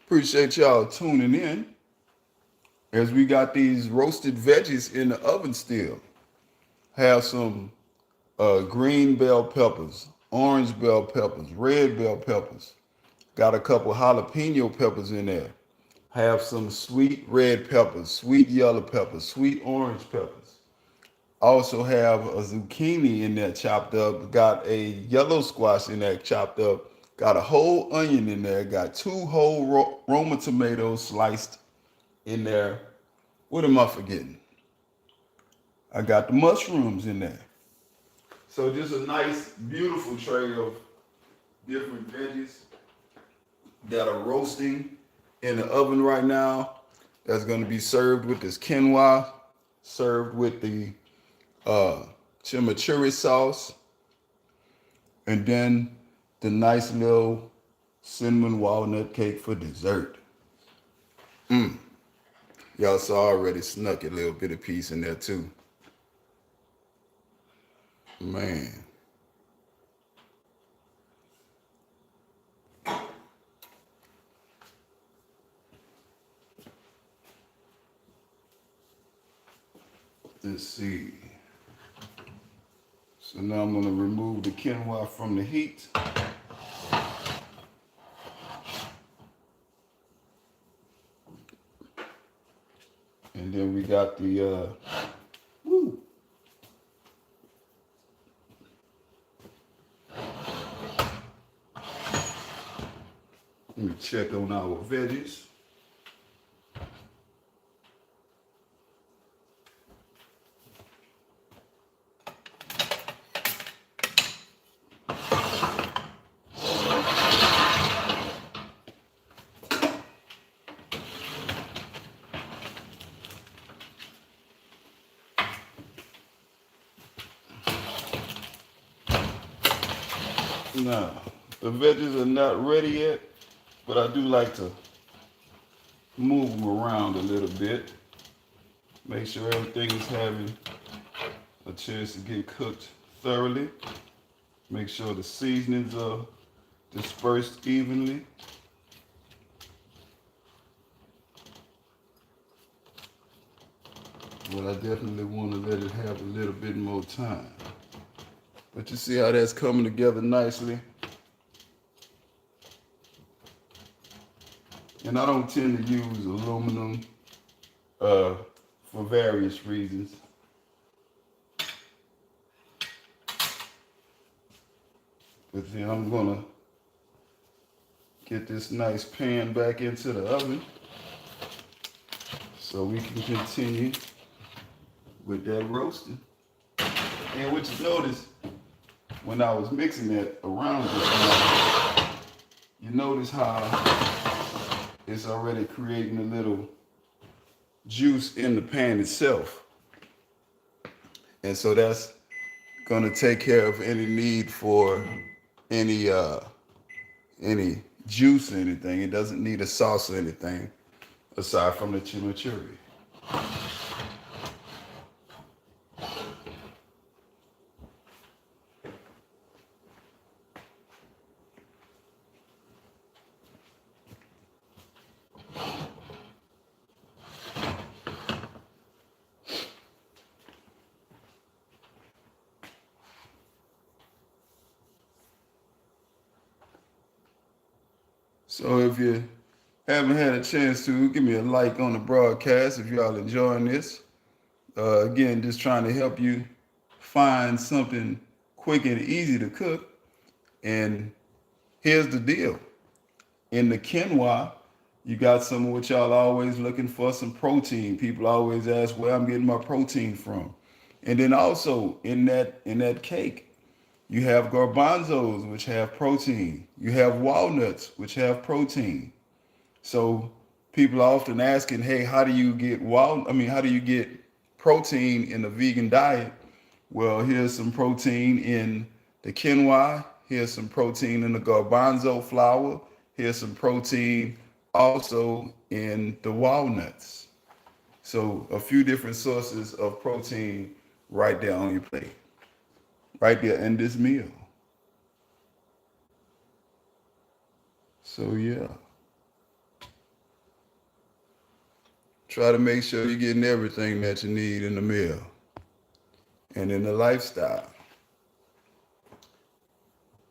Appreciate y'all tuning in as we got these roasted veggies in the oven still. Have some green bell peppers, orange bell peppers, red bell peppers. Got a couple jalapeno peppers in there. Have some sweet red peppers, sweet yellow peppers, sweet orange peppers. Also have a zucchini in there chopped up. Got a yellow squash in there chopped up. Got a whole onion in there. Got 2 whole Roma tomatoes sliced in there. What am I forgetting? I got the mushrooms in there. So just a nice, beautiful tray of different veggies that are roasting in the oven right now. That's going to be served with this quinoa, served with the chimichurri sauce, and then the nice little cinnamon walnut cake for dessert. Y'all saw I already snuck a little bit of piece in there too. Man. Let's see. So now I'm going to remove the quinoa from the heat. And then we got the, let me check on our veggies. Now, the veggies are not ready yet, but I do like to move them around a little bit. Make sure everything is having a chance to get cooked thoroughly. Make sure the seasonings are dispersed evenly. But I definitely want to let it have a little bit more time. But you see how that's coming together nicely? And I don't tend to use aluminum for various reasons. But then I'm gonna get this nice pan back into the oven so we can continue with that roasting. And what you notice, when I was mixing that around just now, you notice how it's already creating a little juice in the pan itself. And so that's gonna take care of any need for any juice or anything. It doesn't need a sauce or anything aside from the chimichurri. So if you haven't had a chance to, give me a like on the broadcast if y'all enjoying this. Again, just trying to help you find something quick and easy to cook. And here's the deal. In the quinoa, You got some of what y'all always looking for, some protein. People always ask where I'm getting my protein from. And then also in that cake, you have garbanzos, which have protein. You have walnuts, which have protein. So people are often asking, hey, how do you get protein in the vegan diet? Well, here's some protein in the quinoa. Here's some protein in the garbanzo flour. Here's some protein also in the walnuts. So a few different sources of protein right there on your plate, right there in this meal. So yeah, try to make sure you're getting everything that you need in the meal and in the lifestyle.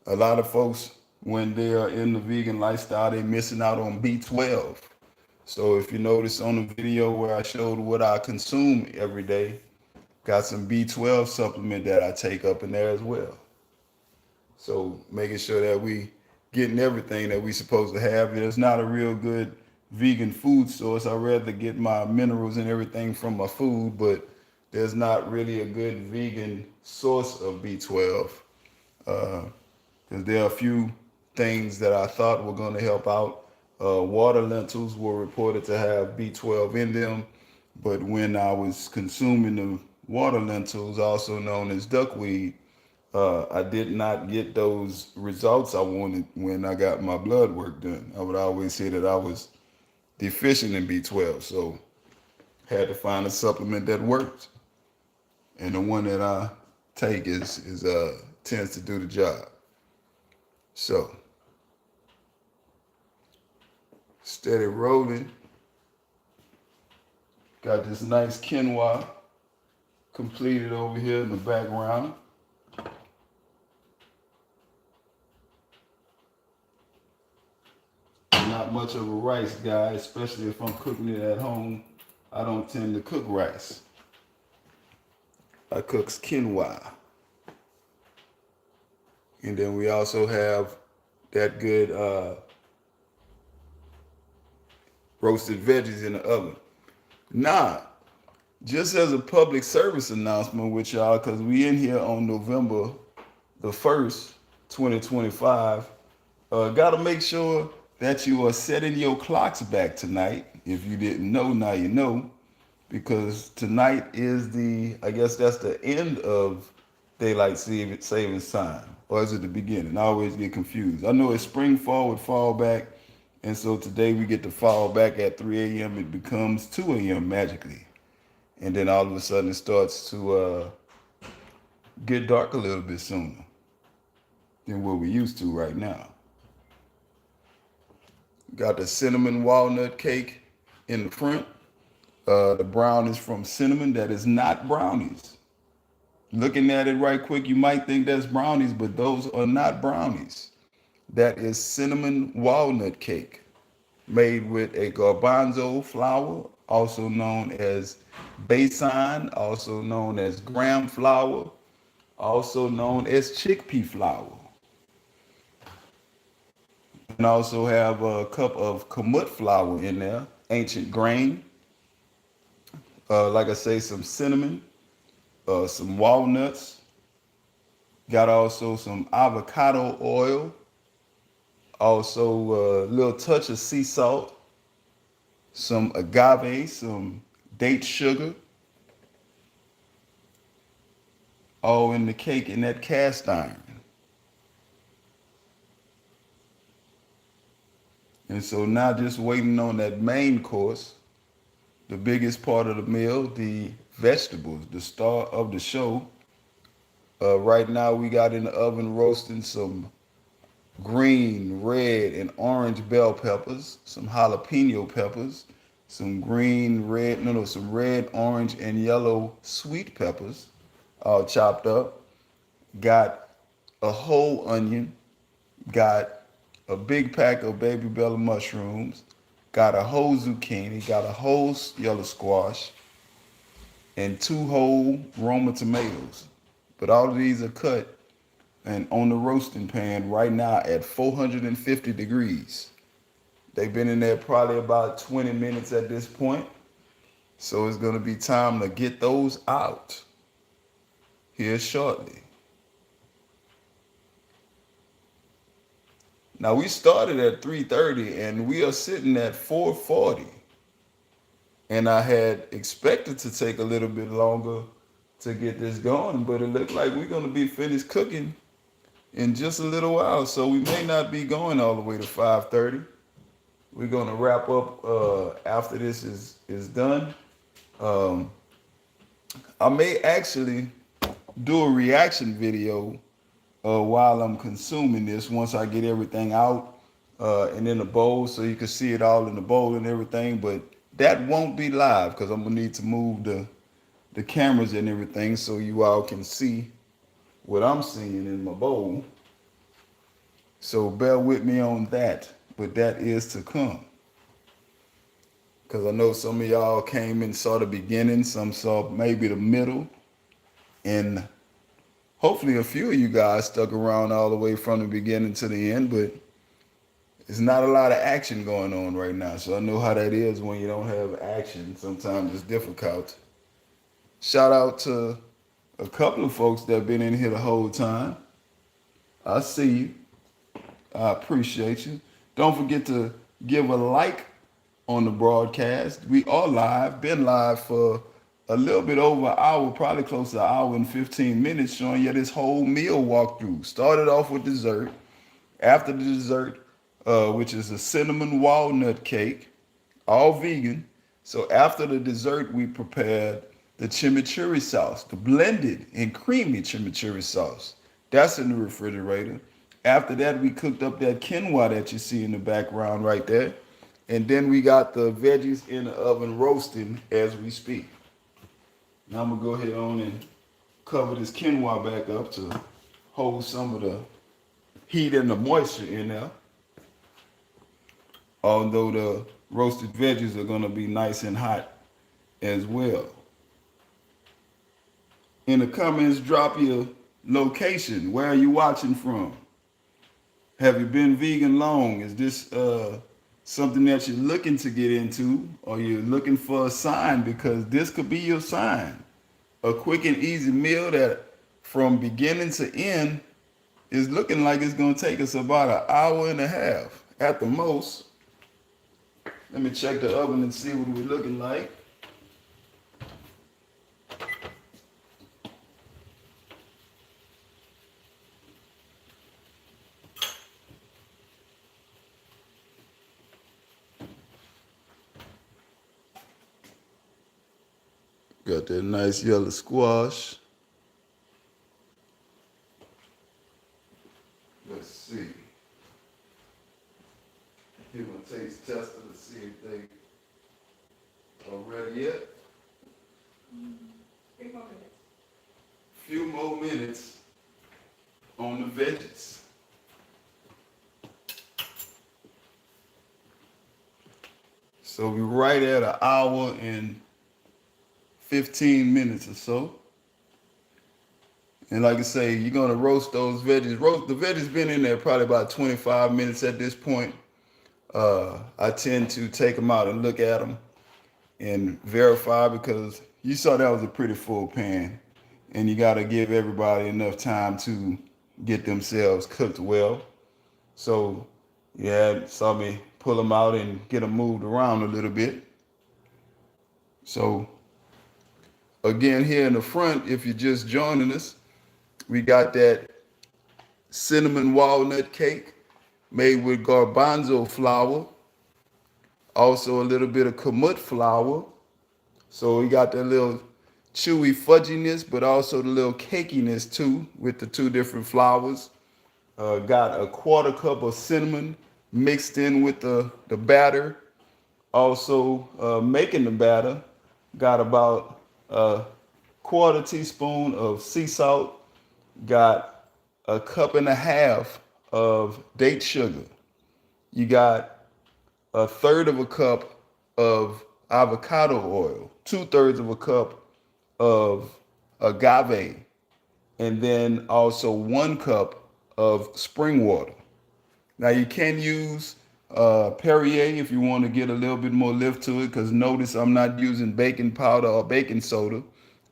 A lot of folks, when they are in the vegan lifestyle, they're missing out on B12. So if you notice on the video where I showed what I consume every day, got some B12 supplement that I take up in there as well. So making sure that we getting everything that we supposed to have. It's not a real good vegan food source. I'd rather get my minerals and everything from my food, but there's not really a good vegan source of B12. Because there are a few things that I thought were going to help out. Water lentils were reported to have B12 in them, but when I was consuming the water lentils, also known as duckweed, I did not get those results I wanted when I got my blood work done. I would always say that I was deficient in B12, so had to find a supplement that worked, and the one that I take is tends to do the job. So steady rolling. Got this nice quinoa completed over here in the background. Not much of a rice guy, especially if I'm cooking it at home. I don't tend to cook rice. I cook quinoa. And then we also have that good roasted veggies in the oven. Now, just as a public service announcement with y'all, because we in here on November the 1st, 2025, got to make sure that you are setting your clocks back tonight. If you didn't know, now you know, because tonight is I guess that's the end of daylight savings time, or is it the beginning? I always get confused. I know it's spring forward, fall back, and so today we get to fall back at 3 a.m. It becomes 2 a.m. magically, and then all of a sudden it starts to get dark a little bit sooner than what we're used to right now. Got the cinnamon walnut cake in the front. The brown is from cinnamon. That is not brownies. Looking at it right quick, you might think that's brownies, but those are not brownies. That is cinnamon walnut cake made with a garbanzo flour, also known as besan, also known as gram flour, also known as chickpea flour. And also have a cup of kamut flour in there, ancient grain. Like I say, some cinnamon, some walnuts. Got also some avocado oil. Also a little touch of sea salt. Some agave, some date sugar. All in the cake in that cast iron. And so now just waiting on that main course, the biggest part of the meal, the vegetables, the star of the show. Right now we got in the oven roasting some green, red, and orange bell peppers, some jalapeno peppers, some some red, orange, and yellow sweet peppers, all chopped up. Got a whole onion, got a big pack of baby bella mushrooms, got a whole zucchini, got a whole yellow squash, and 2 whole Roma tomatoes. But all of these are cut and on the roasting pan right now at 450 degrees. They've been in there probably about 20 minutes at this point. So it's going to be time to get those out here shortly. Now we started at 3:30 and we are sitting at 4:40. And I had expected to take a little bit longer to get this going, but it looked like we're going to be finished cooking in just a little while. So we may not be going all the way to 5:30. We're going to wrap up after this is done. I may actually do a reaction video while I'm consuming this once I get everything out and in the bowl, so you can see it all in the bowl and everything. But that won't be live because I'm gonna need to move the cameras and everything so you all can see what I'm seeing in my bowl. So bear with me on that, but that is to come. Because I know some of y'all came and saw the beginning, some saw maybe the middle, and hopefully a few of you guys stuck around all the way from the beginning to the end, but it's not a lot of action going on right now. So I know how that is when you don't have action. Sometimes it's difficult. Shout out to a couple of folks that have been in here the whole time. I see you. I appreciate you. Don't forget to give a like on the broadcast. We are live, been live for a little bit over an hour, probably close to an hour and 15 minutes, showing you this whole meal walkthrough. Started off with dessert. After the dessert, which is a cinnamon walnut cake, all vegan. So after the dessert, we prepared the chimichurri sauce, the blended and creamy chimichurri sauce. That's in the refrigerator. After that, we cooked up that quinoa that you see in the background right there. And then we got the veggies in the oven roasting as we speak. Now I'm gonna go ahead on and cover this quinoa back up to hold some of the heat and the moisture in there. Although the roasted veggies are gonna be nice and hot as well. In the comments, drop your location. Where are you watching from? Have you been vegan long? Is this something that you're looking to get into, or you're looking for a sign? Because this could be your sign. A quick and easy meal that from beginning to end is looking like it's gonna take us about an hour and a half at the most. Let me check the oven and see what we're looking like. Got that nice yellow squash. Let's see. Give them a taste tester to see if they are ready yet.
3 more minutes.
Few more minutes on the veggies. So we're right at an hour and 15 minutes or so. And like I say, you're gonna roast those veggies. The veggies been in there probably about 25 minutes at this point. I tend to take them out and look at them and verify, because you saw that was a pretty full pan, and you gotta give everybody enough time to get themselves cooked well. So yeah, saw me pull them out and get them moved around a little bit. So again, here in the front, if you're just joining us, we got that cinnamon walnut cake made with garbanzo flour, also a little bit of kamut flour. So we got that little chewy fudginess, but also the little cakiness too with the two different flours. Got a 1/4 cup of cinnamon mixed in with the batter. Also making the batter, got about a 1/4 teaspoon of sea salt, got a 1.5 cups of date sugar. You got 1/3 cup of avocado oil, 2/3 cup of agave, and then also 1 cup of spring water. Now you can use Perrier if you want to get a little bit more lift to it, because notice I'm not using baking powder or baking soda.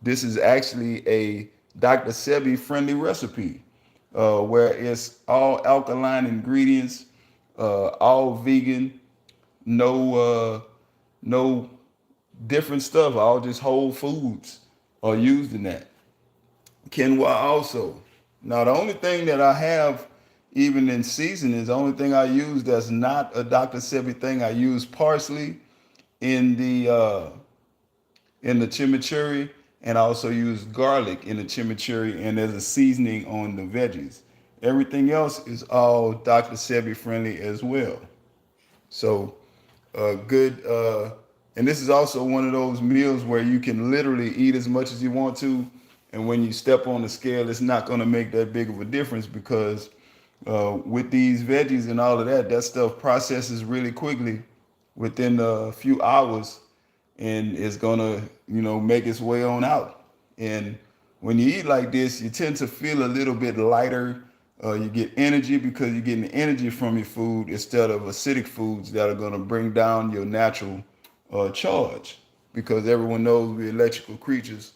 This is actually a Dr. Sebi friendly recipe, where it's all alkaline ingredients, all vegan, no different stuff, all just whole foods are used in that. Quinoa also. Now the only thing that I have even in season is the only thing I use that's not a Dr. Sebi thing. I use parsley in the chimichurri, and I also use garlic in the chimichurri, and there's a seasoning on the veggies. Everything else is all Dr. Sebi friendly as well. So good. And this is also one of those meals where you can literally eat as much as you want to. And when you step on the scale, it's not going to make that big of a difference, because with these veggies and all of that, that stuff processes really quickly within a few hours, and it's going to, make its way on out. And when you eat like this, you tend to feel a little bit lighter. You get energy because you're getting energy from your food instead of acidic foods that are going to bring down your natural charge. Because everyone knows we're electrical creatures,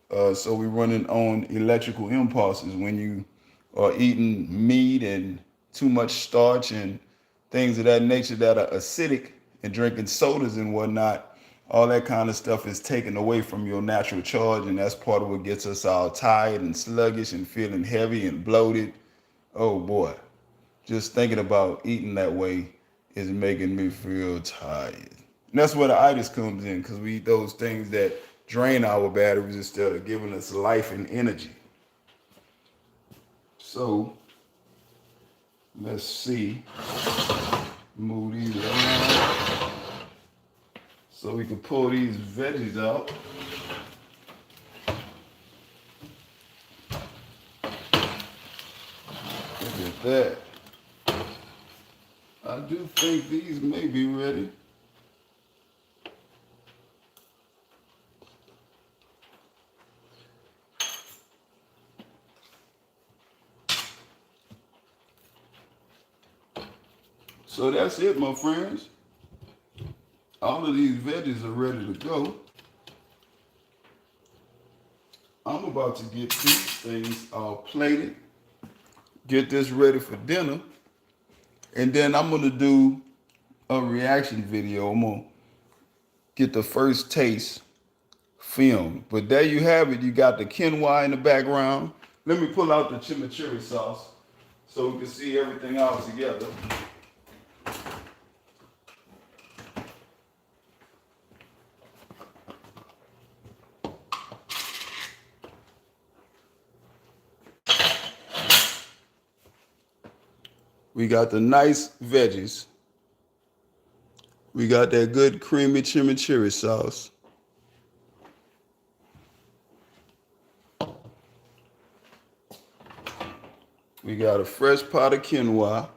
so we're running on electrical impulses. When you are eating meat and too much starch and things of that nature that are acidic, and drinking sodas and whatnot, all that kind of stuff is taken away from your natural charge, and that's part of what gets us all tired and sluggish and feeling heavy and bloated. Oh boy, just thinking about eating that way is making me feel tired. And that's where the itis comes in, because we eat those things that drain our batteries instead of giving us life and energy. So let's see. Move these around so we can pull these veggies out. Look at that. I do think these may be ready. So that's it, my friends. All of these veggies are ready to go. I'm about to get these things all plated, get this ready for dinner, and then I'm gonna do a reaction video. I'm gonna get the first taste filmed. But there you have it. You got the quinoa in the background. Let me pull out the chimichurri sauce so we can see everything all together. We got the nice veggies. We got that good creamy chimichurri sauce. We got a fresh pot of quinoa.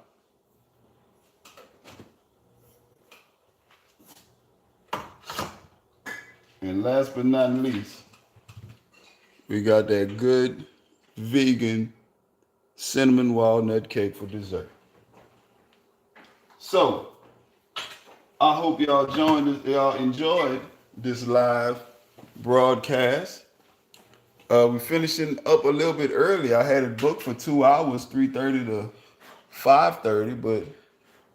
And last but not least, we got that good vegan cinnamon walnut cake for dessert. So, I hope y'all enjoyed this live broadcast. We're finishing up a little bit early. I had it booked for 2 hours, 3:30 to 5:30, but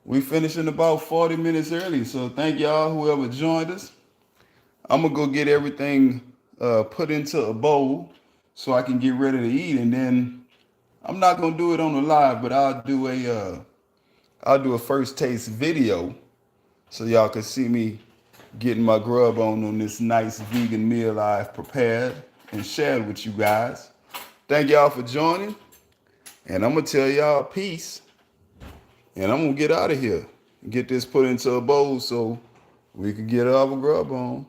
we finishing about 40 minutes early. So thank y'all, whoever joined us. I'm gonna go get everything put into a bowl so I can get ready to eat, and then I'm not gonna do it on the live, but I'll do a first taste video so y'all can see me getting my grub on this nice vegan meal I've prepared and shared with you guys. Thank y'all for joining, and I'm gonna tell y'all peace, and I'm gonna get out of here and get this put into a bowl so we can get our grub on.